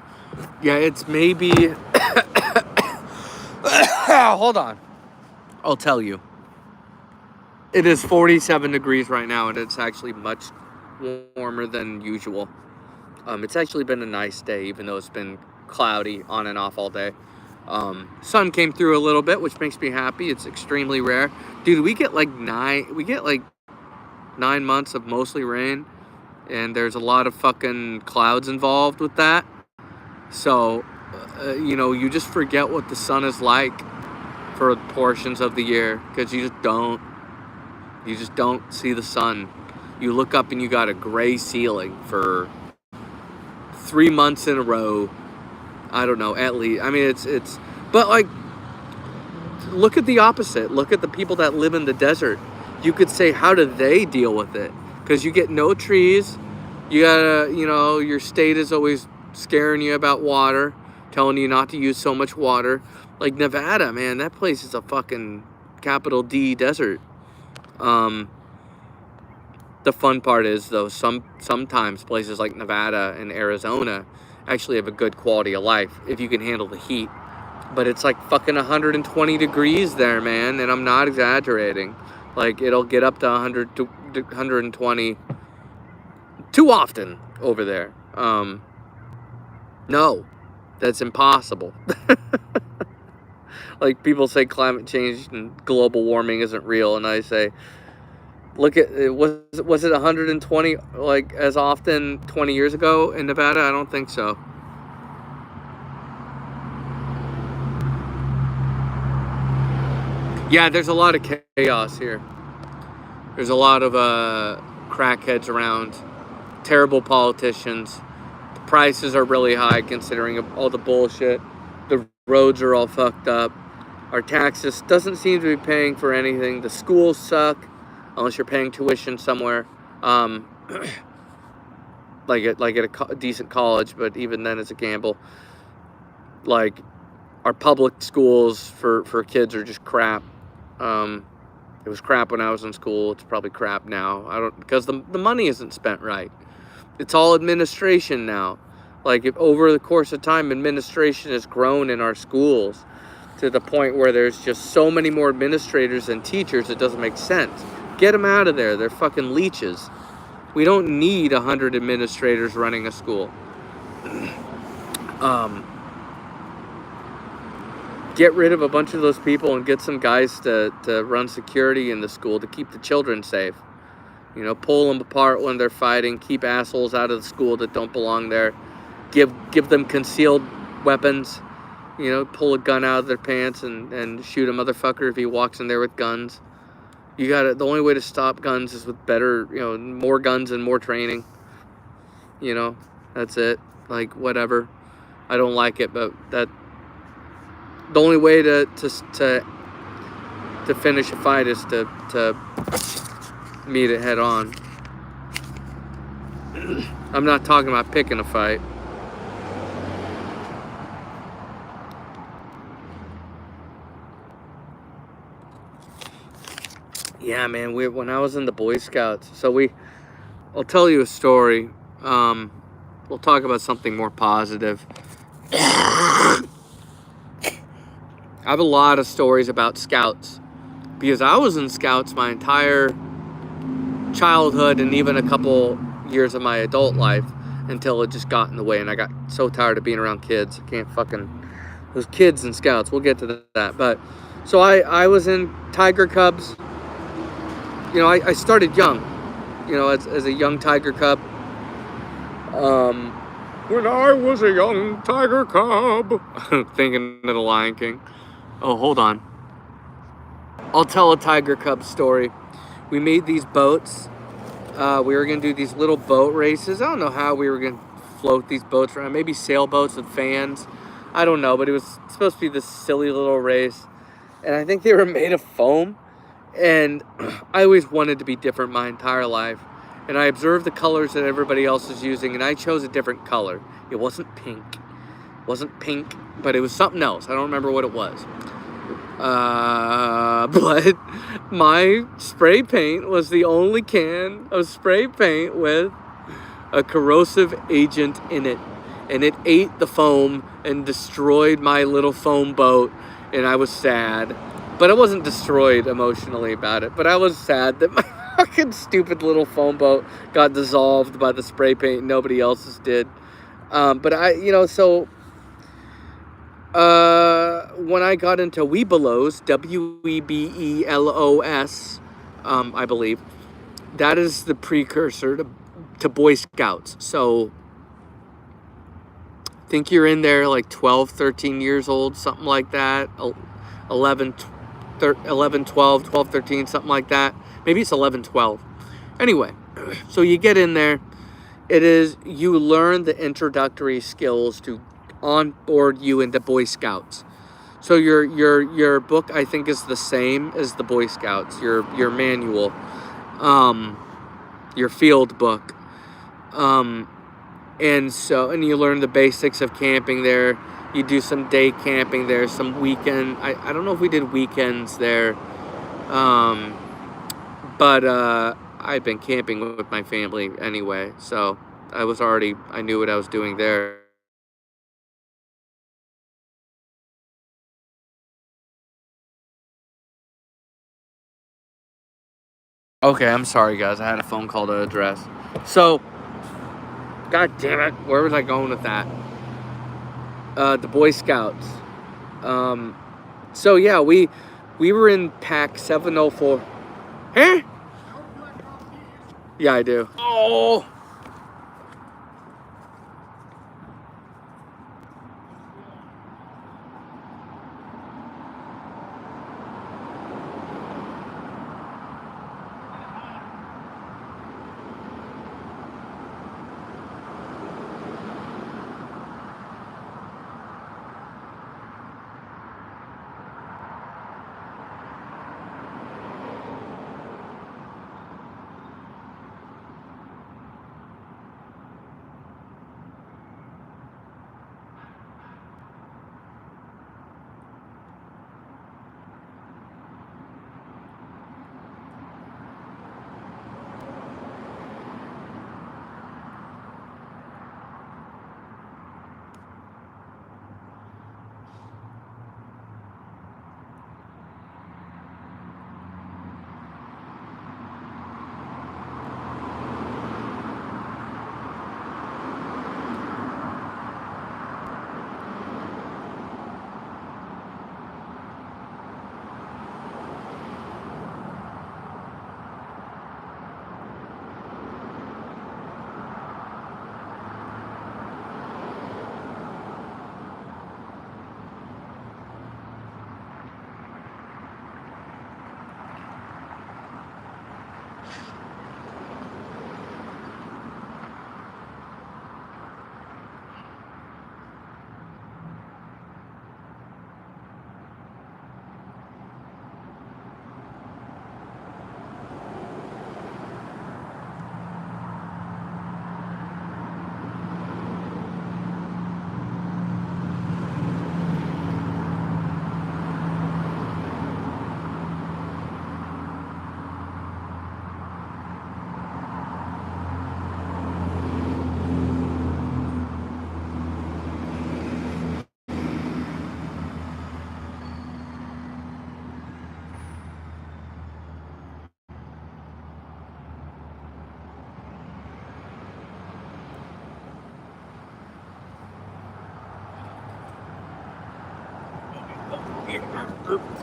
Yeah, it's maybe, hold on. I'll tell you. It is 47 degrees right now, and it's actually much warmer than usual. It's actually been a nice day, even though it's been cloudy on and off all day. Sun came through a little bit, which makes me happy. It's extremely rare. Dude, we get like 9 months of mostly rain, and there's a lot of fucking clouds involved with that. So, you know, you just forget what the sun is like for portions of the year, because you just don't see the sun. You look up and you got a gray ceiling for 3 months in a row. I don't know, at least. I mean, it's, but like, look at the opposite. Look at the people that live in the desert. You could say, how do they deal with it? Because you get no trees. You gotta, you know, your state is always scaring you about water, telling you not to use so much water. Like Nevada, man, that place is a fucking capital D desert. The fun part is, though, sometimes places like Nevada and Arizona actually have a good quality of life if you can handle the heat. But it's like fucking 120 degrees there, man, and I'm not exaggerating. Like, it'll get up to 100 to 120 too often over there. No, that's impossible. Like, people say climate change and global warming isn't real, and I say, look at, was it 120 like as often 20 years ago in Nevada? I don't think so. Yeah, there's a lot of chaos here. There's a lot of crackheads around, terrible politicians. The prices are really high considering all the bullshit. The roads are all fucked up. Our taxes doesn't seem to be paying for anything. The schools suck, unless you're paying tuition somewhere. Like at a decent college, but even then it's a gamble. Like, our public schools for kids are just crap. It was crap when I was in school. It's probably crap now. Because the money isn't spent right. It's all administration now. Like, if over the course of time, administration has grown in our schools to the point where there's just so many more administrators than teachers, it doesn't make sense. Get them out of there. They're fucking leeches. We don't need 100 administrators running a school. Get rid of a bunch of those people and get some guys to run security in the school to keep the children safe. You know, pull them apart when they're fighting. Keep assholes out of the school that don't belong there. Give them concealed weapons. You know, pull a gun out of their pants and shoot a motherfucker if he walks in there with guns. The only way to stop guns is with better, you know, more guns and more training. You know, that's it. Like, whatever. I don't like it, but the only way to finish a fight is to meet it head on. I'm not talking about picking a fight. Yeah, man, when I was in the Boy Scouts, I'll tell you a story. We'll talk about something more positive. I have a lot of stories about Scouts because I was in Scouts my entire childhood and even a couple years of my adult life until it just got in the way, and I got so tired of being around kids. I can't those kids in Scouts. We'll get to that. But so I was in Tiger Cubs. You know, I started young, you know, as a young Tiger Cub. When I was a young Tiger Cub. Thinking of the Lion King. Oh, hold on. I'll tell a Tiger Cub story. We made these boats. We were going to do these little boat races. I don't know how we were going to float these boats around. Maybe sailboats with fans. I don't know, but it was supposed to be this silly little race. And I think they were made of foam. And I always wanted to be different my entire life. And I observed the colors that everybody else was using, and I chose a different color. It wasn't pink. It wasn't pink, but it was something else. I don't remember what it was. But my spray paint was the only can of spray paint with a corrosive agent in it. And it ate the foam and destroyed my little foam boat, and I was sad. But I wasn't destroyed emotionally about it. But I was sad that my fucking stupid little foam boat got dissolved by the spray paint. Nobody else's did. But when I got into Webelos, Webelos, I believe, that is the precursor to Boy Scouts. So I think you're in there like 12, 13 years old, something like that. 11, 12, 13, something like that. Maybe it's 11, 12. Anyway, So you get in there. You learn the introductory skills to onboard you into Boy Scouts. So your book, I think, is the same as the Boy Scouts. Your manual, your field book, and you learn the basics of camping there. You do some day camping there, some weekend. I don't know if we did weekends there, but I've been camping with my family anyway, so I knew what I was doing there. Okay, I'm sorry, guys. I had a phone call to address. So, God damn it, where was I going with that? The Boy Scouts. So yeah, we were in pack 704. Huh? Yeah, I do. Oh.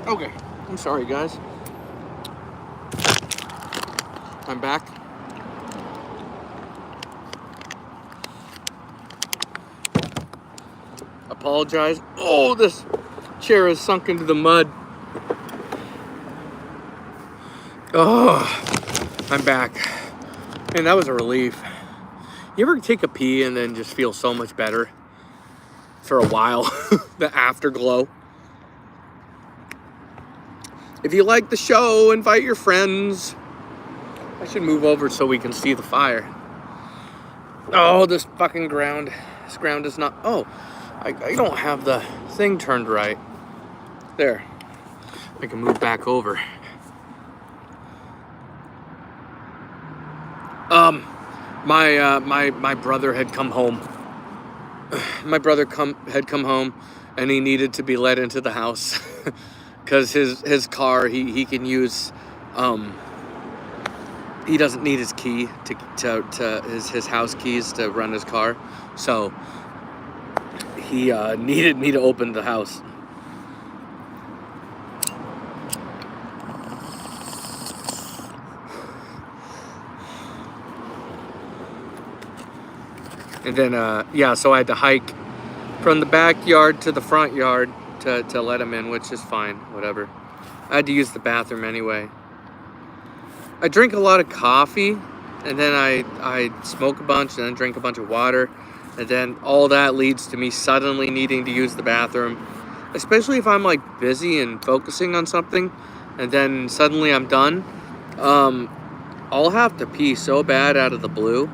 Okay, I'm sorry, guys. I'm back. Apologize. Oh, this chair is sunk into the mud. Oh, I'm back. And that was a relief. You ever take a pee and then just feel so much better for a while? The afterglow. If you like the show, invite your friends. I should move over so we can see the fire. Oh, this fucking ground. This ground is not... Oh, I don't have the thing turned right. There. I can move back over. My brother had come home. My brother had come home, and he needed to be let into the house because his car he can use. He doesn't need his key to his house keys to run his car, so he needed me to open the house. And then, so I had to hike from the backyard to the front yard to let him in, which is fine, whatever. I had to use the bathroom anyway. I drink a lot of coffee, and then I smoke a bunch, and then drink a bunch of water, and then all that leads to me suddenly needing to use the bathroom, especially if I'm like busy and focusing on something, and then suddenly I'm done. I'll have to pee so bad out of the blue.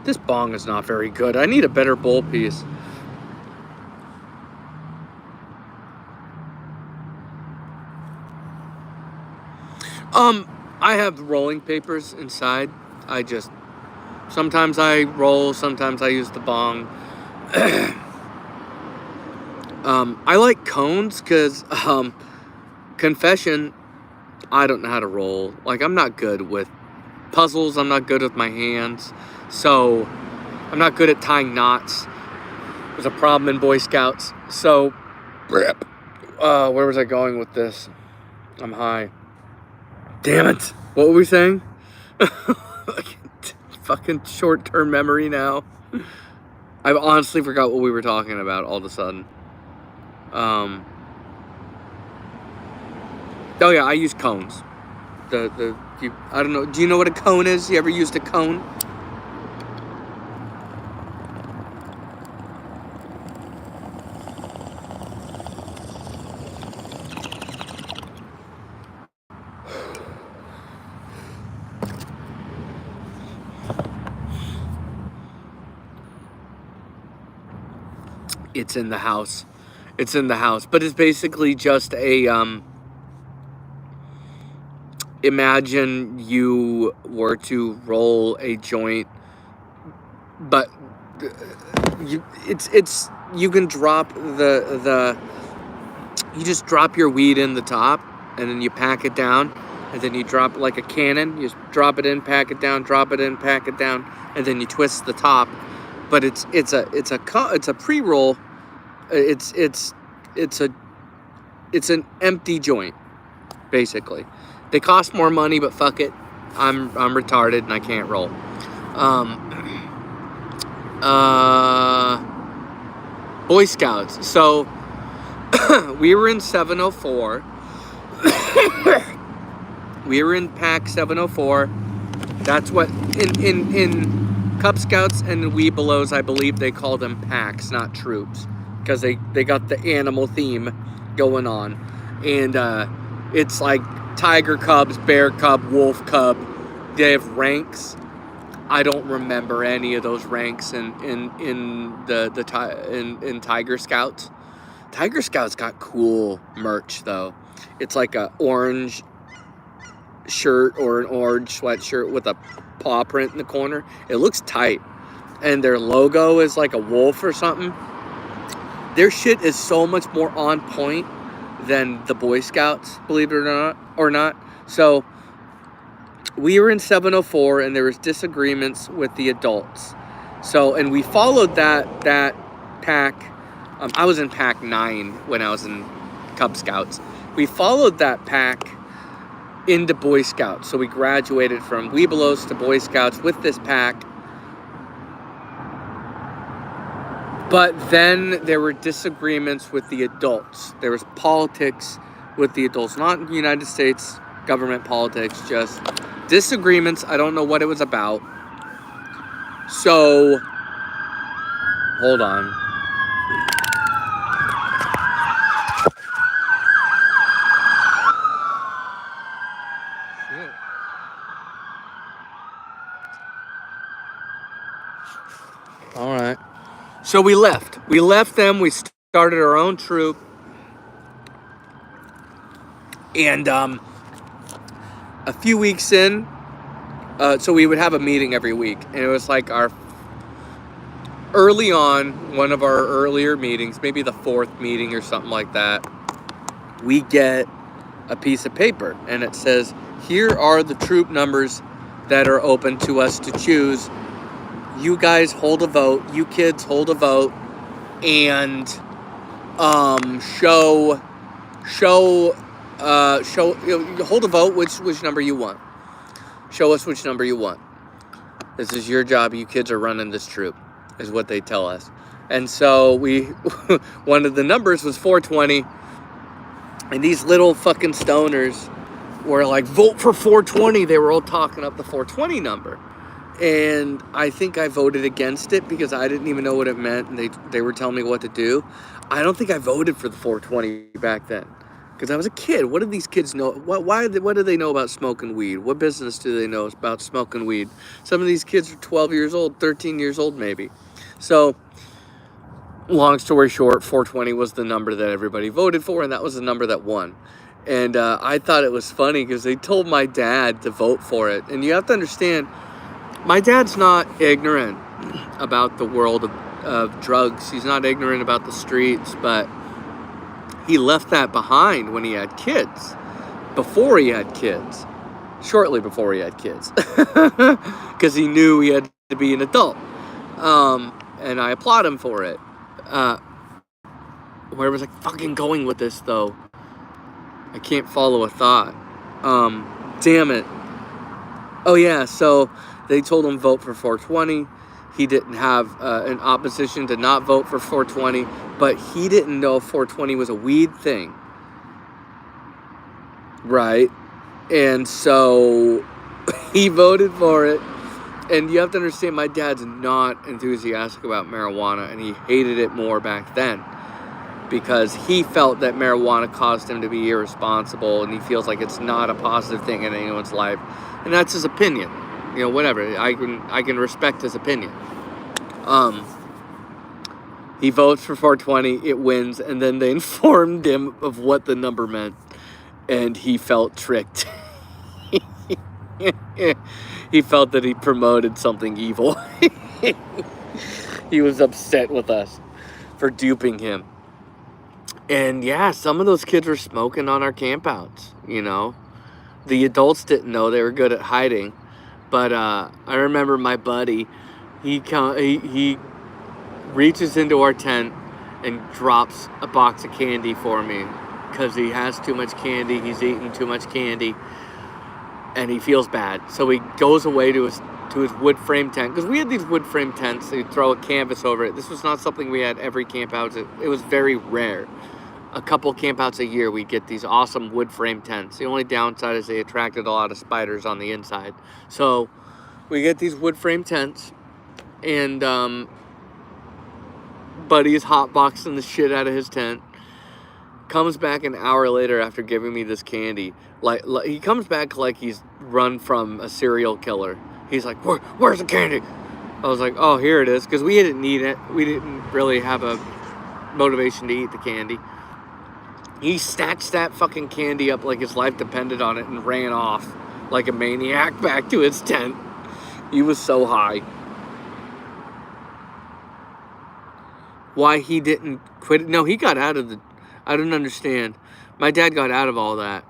This bong is not very good. I need a better bowl piece. I have rolling papers inside. Sometimes I roll, sometimes I use the bong. I like cones because, confession, I don't know how to roll. Like, I'm not good with puzzles. I'm not good with my hands. So, I'm not good at tying knots. There's a problem in Boy Scouts. So, where was I going with this? I'm high. Damn it. What were we saying? Fucking short-term memory now. I honestly forgot what we were talking about all of a sudden. Oh yeah, I use cones. I don't know. Do you know what a cone is? You ever used a cone? It's in the house. It's in the house. But it's basically just a, imagine you were to roll a joint, but you can drop you just drop your weed in the top, and then you pack it down, and then you drop it like a cannon. You just drop it in, pack it down, drop it in, pack it down, and then you twist the top. But it's a pre-roll. It's an empty joint, basically. They cost more money, but fuck it. I'm retarded and I can't roll. Boy Scouts. So we were in 704. We were in pack 704. That's what in Cub Scouts and Webelos, I believe they call them packs, not troops, because they got the animal theme going on. And it's like tiger cubs, bear cub, wolf cub. They have ranks. I don't remember any of those ranks in Tiger Scouts. Tiger Scouts got cool merch though. It's like a orange shirt or an orange sweatshirt with a paw print in the corner. It looks tight. And their logo is like a wolf or something. Their shit is so much more on point than the Boy Scouts, believe it or not. So we were in 704 and there was disagreements with the adults. So, and we followed that pack. I was in pack 9 when I was in Cub Scouts. We followed that pack into Boy Scouts. So we graduated from Webelos to Boy Scouts with this pack. But then there were disagreements with the adults. There was politics with the adults, not United States government politics, just disagreements. I don't know what it was about. So, hold on. Shit. All right. So we left. We left them. We started our own troop. And a few weeks in, so we would have a meeting every week. And it was like early on, one of our earlier meetings, maybe the 4th meeting or something like that, we get a piece of paper. And it says, here are the troop numbers that are open to us to choose. You guys hold a vote. You kids hold a vote, and hold a vote which number you want. Show us which number you want. This is your job. You kids are running this troop, is what they tell us. And so one of the numbers was 420, and these little fucking stoners were like, vote for 420. They were all talking up the 420 number. And I think I voted against it because I didn't even know what it meant, and they were telling me what to do. I don't think I voted for the 420 back then because I was a kid. What did these kids know? What do they know about smoking weed? What business do they know about smoking weed? Some of these kids are 12 years old, 13 years old maybe. So long story short, 420 was the number that everybody voted for, and that was the number that won. And I thought it was funny because they told my dad to vote for it. And you have to understand, my dad's not ignorant about the world of drugs. He's not ignorant about the streets, but he left that behind when he had kids, before he had kids, shortly before he had kids, because he knew he had to be an adult. And I applaud him for it. Where was I fucking going with this, though? I can't follow a thought. Damn it. Oh, yeah, so they told him vote for 420. He didn't have an opposition to not vote for 420, but he didn't know 420 was a weed thing. Right? And so he voted for it. And you have to understand, my dad's not enthusiastic about marijuana, and he hated it more back then because he felt that marijuana caused him to be irresponsible, and he feels like it's not a positive thing in anyone's life. And that's his opinion. You know, whatever. I can respect his opinion. He votes for 420, it wins, and then they informed him of what the number meant, and he felt tricked. He felt that he promoted something evil. He was upset with us for duping him. And yeah, some of those kids were smoking on our campouts, you know. The adults didn't know, they were good at hiding. But I remember my buddy, he reaches into our tent and drops a box of candy for me because he has too much candy, he's eating too much candy, and he feels bad. So he goes away to his wood frame tent, because we had these wood frame tents, so you'd throw a canvas over it. This was not something we had every camp out. It was very rare. A couple campouts a year, we'd get these awesome wood frame tents. The only downside is they attracted a lot of spiders on the inside. So we get these wood frame tents, and Buddy's hotboxing the shit out of his tent. Comes back an hour later after giving me this candy. Like he comes back like he's run from a serial killer. He's like, where's the candy? I was like, oh, here it is, because we didn't need it. We didn't really have a motivation to eat the candy. He snatched that fucking candy up like his life depended on it and ran off like a maniac back to his tent. He was so high. Why he didn't quit? No, he got out of the... I don't understand. My dad got out of all that.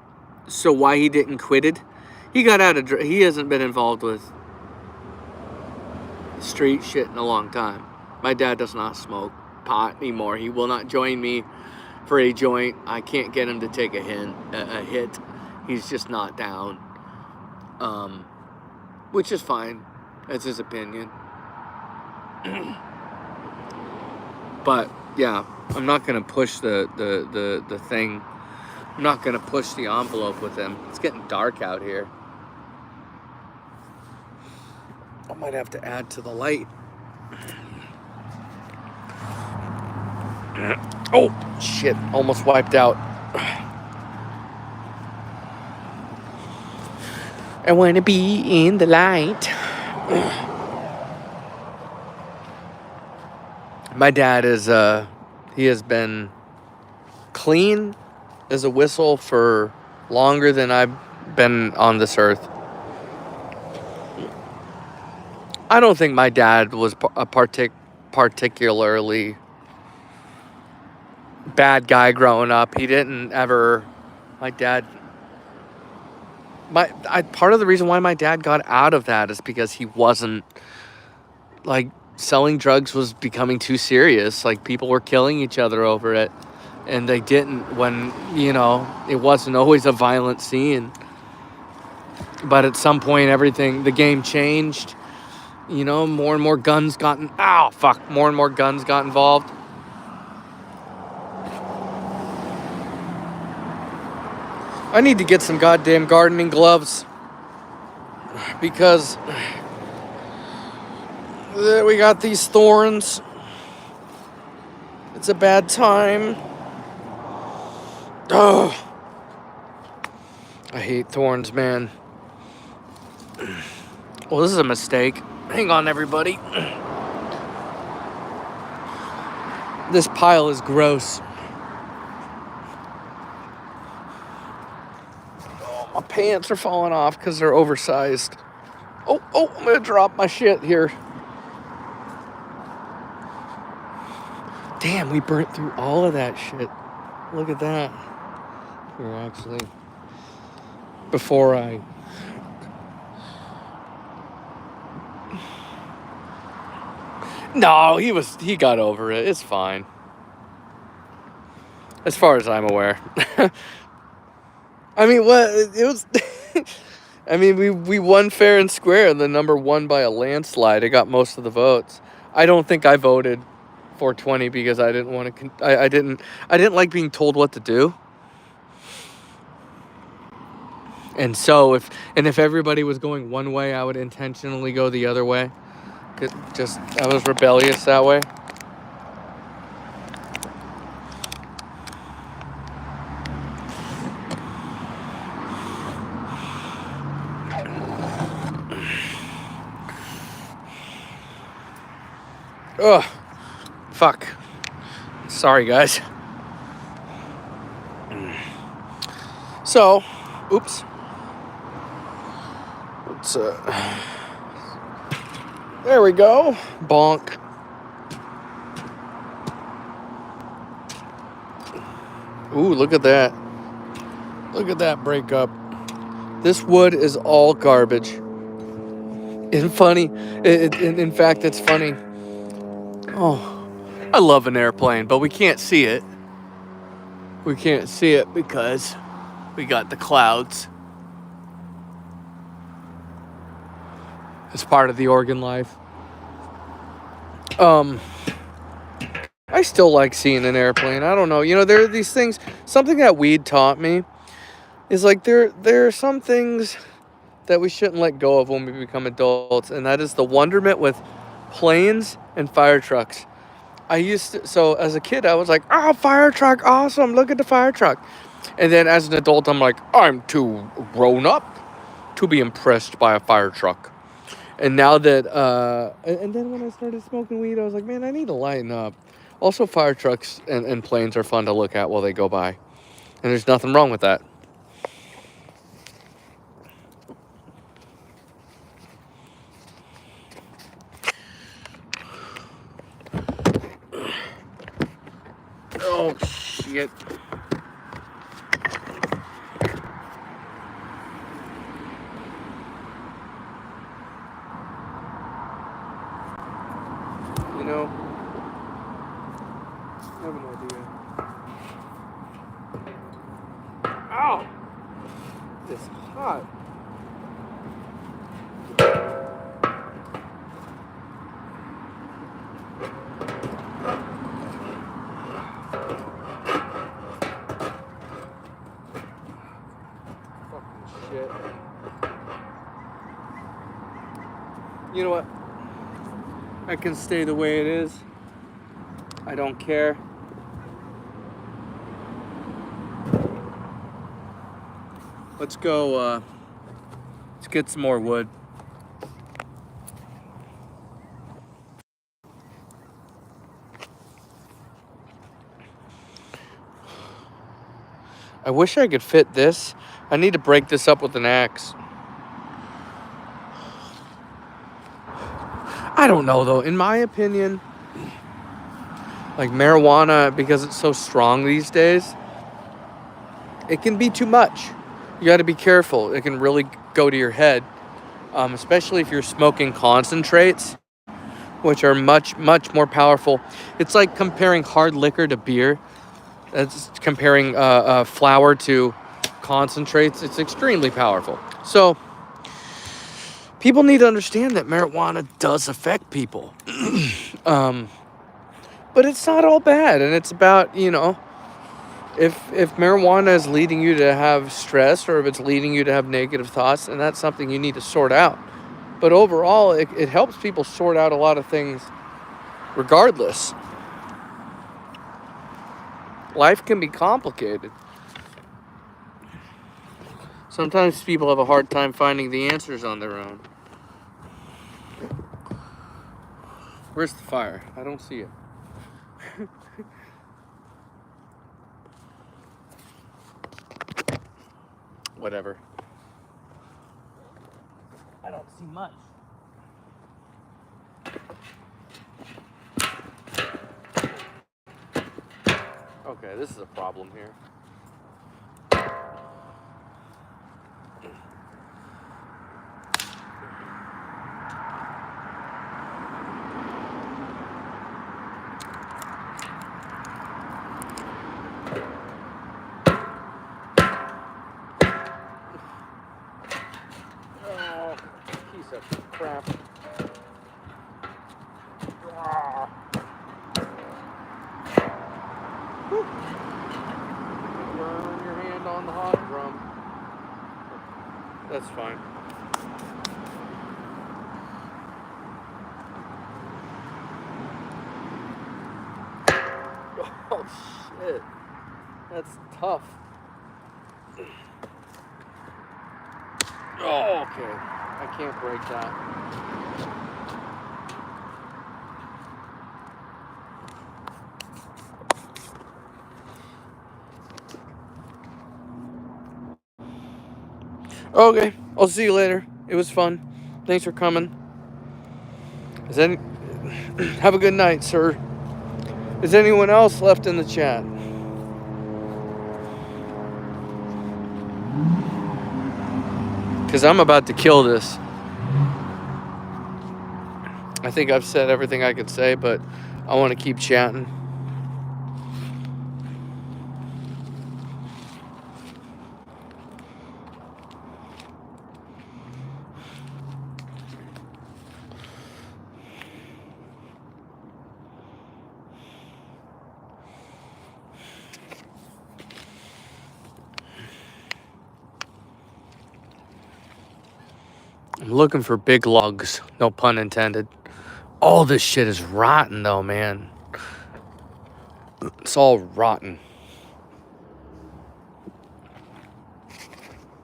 So why he didn't quit it? He got out of... He hasn't been involved with street shit in a long time. My dad does not smoke pot anymore. He will not join me for a joint. I can't get him to take a hit. He's just not down. Which is fine. That's his opinion. But yeah, I'm not gonna push the thing. I'm not gonna push the envelope with him. It's getting dark out here. I might have to add to the light. Oh shit! Almost wiped out. I wanna be in the light. My dad is, he has been clean as a whistle for longer than I've been on this earth. I don't think my dad was a particularly bad guy growing up. He didn't ever, my dad, part of the reason why my dad got out of that is because he wasn't, like, selling drugs was becoming too serious. Like, people were killing each other over it, and they didn't, when, you know, it wasn't always a violent scene. But at some point, the game changed. You know, more and more guns got more and more guns got involved. I need to get some goddamn gardening gloves because we got these thorns. It's a bad time. Oh, I hate thorns, man. Well, this is a mistake. Hang on, everybody. This pile is gross. Oh, my pants are falling off because they're oversized. Oh, I'm gonna drop my shit here. Damn, we burnt through all of that shit. Look at that. Here, actually. Before I... No, he got over it. It's fine. As far as I'm aware. I mean, what? It was... I mean, we won fair and square. The number won by a landslide. It got most of the votes. I don't think I voted 420 because I didn't want to... I didn't like being told what to do. And so if everybody was going one way, I would intentionally go the other way. Just, I was rebellious that way. Ugh. Fuck. Sorry, guys. So, oops. Let's, there we go. Bonk. Ooh, look at that. Look at that breakup. This wood is all garbage. And funny. In fact, it's funny. Oh, I love an airplane, but we can't see it. We can't see it because we got the clouds. It's part of the Oregon life. I still like seeing an airplane. I don't know. You know, there are these things. Something that weed taught me is like there are some things that we shouldn't let go of when we become adults, and that is the wonderment with planes and fire trucks. So as a kid, I was like, oh, fire truck, awesome, look at the fire truck. And then as an adult, I'm like, I'm too grown up to be impressed by a fire truck. And now that, and then when I started smoking weed, I was like, man, I need to lighten up. Also, fire trucks and planes are fun to look at while they go by. And there's nothing wrong with that. Oh, shit. You know, I have an idea. Ow! It's hot. Fucking shit. You know what? I can stay the way it is. I don't care. Let's go, let's get some more wood. I wish I could fit this. I need to break this up with an axe. I don't know, though. In my opinion, like marijuana, because it's so strong these days, it can be too much. You got to be careful. It can really go to your head, especially if you're smoking concentrates, which are much, much more powerful. It's like comparing hard liquor to beer. It's comparing flour to concentrates. It's extremely powerful. So people need to understand that marijuana does affect people. But it's not all bad. And it's about, you know, If marijuana is leading you to have stress, or if it's leading you to have negative thoughts, then that's something you need to sort out. But overall, it helps people sort out a lot of things regardless. Life can be complicated. Sometimes people have a hard time finding the answers on their own. Where's the fire? I don't see it. Whatever. I don't see much. Okay, this is a problem here. Oh, piece of crap. Burn your hand on the hot drum. That's fine. Oh shit. That's tough. Oh, okay. I can't break that. Okay, I'll see you later. It was fun. Thanks for coming. Have a good night, sir. Is anyone else left in the chat? Because I'm about to kill this. I think I've said everything I could say, but I want to keep chatting. I'm looking for big lugs, no pun intended. All this shit is rotten though, man. It's all rotten.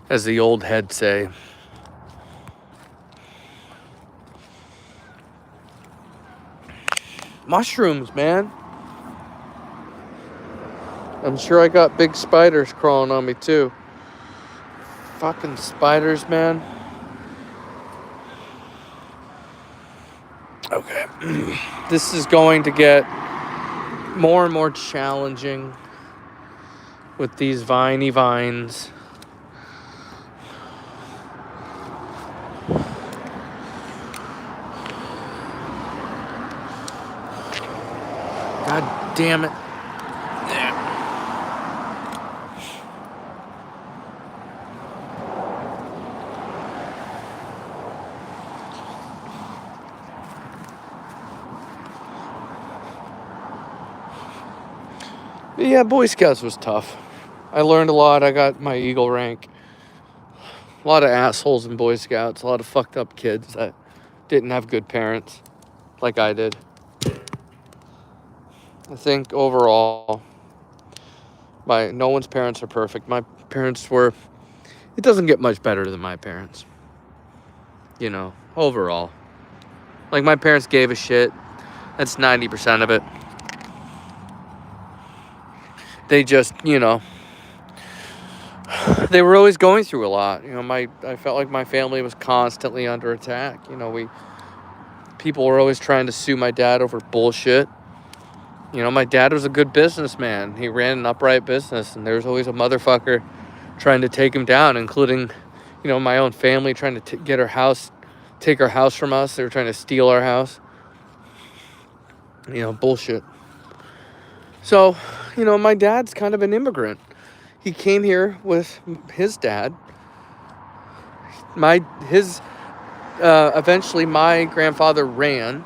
As the old head say. Mushrooms, man. I'm sure I got big spiders crawling on me too. Fucking spiders, man. Okay. This is going to get more and more challenging with these viney vines. God damn it. Yeah, Boy Scouts was tough. I learned a lot. I got my Eagle rank. A lot of assholes in Boy Scouts. A lot of fucked up kids that didn't have good parents like I did. I think overall, no one's parents are perfect. My parents were... It doesn't get much better than my parents. You know, overall. Like, my parents gave a shit. That's 90% of it. They just, you know, they were always going through a lot. You know, I felt like my family was constantly under attack. You know, people were always trying to sue my dad over bullshit. You know, my dad was a good businessman. He ran an upright business, and there was always a motherfucker trying to take him down, including, you know, my own family trying to take our house from us. They were trying to steal our house. You know, bullshit. So, you know, my dad's kind of an immigrant. He came here with his dad. Eventually my grandfather ran.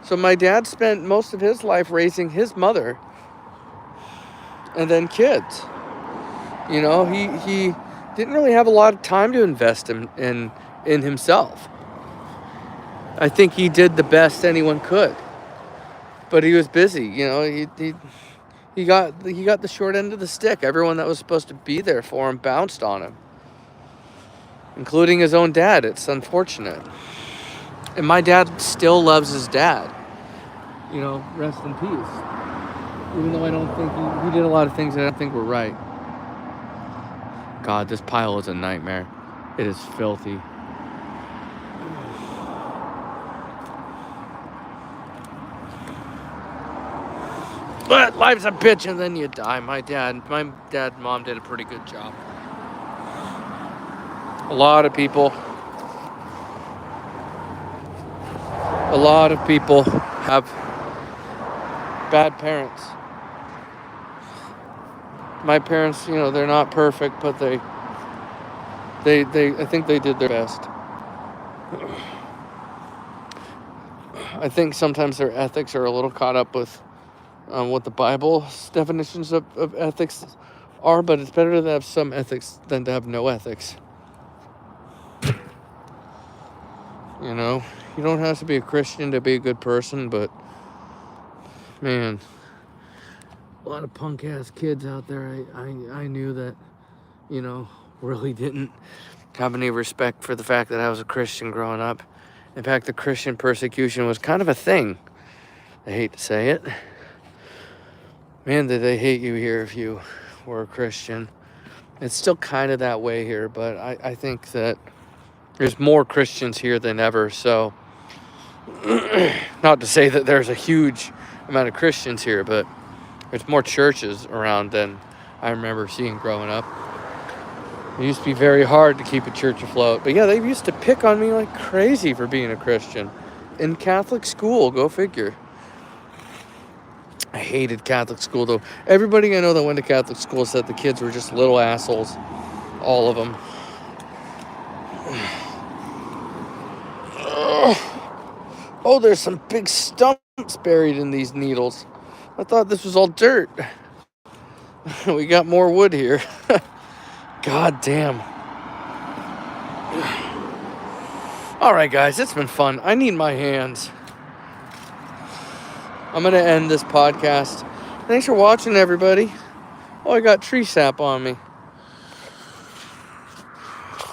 So my dad spent most of his life raising his mother. and then kids. You know, he didn't really have a lot of time to invest in himself. I think he did the best anyone could, but he was busy. You know, he got the short end of the stick. Everyone that was supposed to be there for him bounced on him, including his own dad. It's unfortunate. And my dad still loves his dad. You know, rest in peace. Even though I don't think he did a lot of things that I don't think were right. God, this pile is a nightmare. It is filthy. But life's a bitch and then you die. My dad and mom did a pretty good job. A lot of people have bad parents. My parents, you know, they're not perfect, but they I think they did their best. I think sometimes their ethics are a little caught up with what the Bible's definitions of ethics are, but it's better to have some ethics than to have no ethics. You know, you don't have to be a Christian to be a good person, but man, a lot of punk ass kids out there I knew that, you know, really didn't have any respect for the fact that I was a Christian growing up. In fact, the Christian persecution was kind of a thing. I hate to say it. Man, did they hate you here if you were a Christian. It's still kind of that way here, but I think that there's more Christians here than ever, so not to say that there's a huge amount of Christians here, but there's more churches around than I remember seeing growing up. It used to be very hard to keep a church afloat. But yeah, they used to pick on me like crazy for being a Christian. In Catholic school, go figure. I hated Catholic school though. Everybody I know that went to Catholic school said the kids were just little assholes. All of them. Oh, there's some big stumps buried in these needles. I thought this was all dirt. We got more wood here. God damn. Alright guys, it's been fun. I need my hands. I'm going to end this podcast. Thanks for watching, everybody. Oh, I got tree sap on me.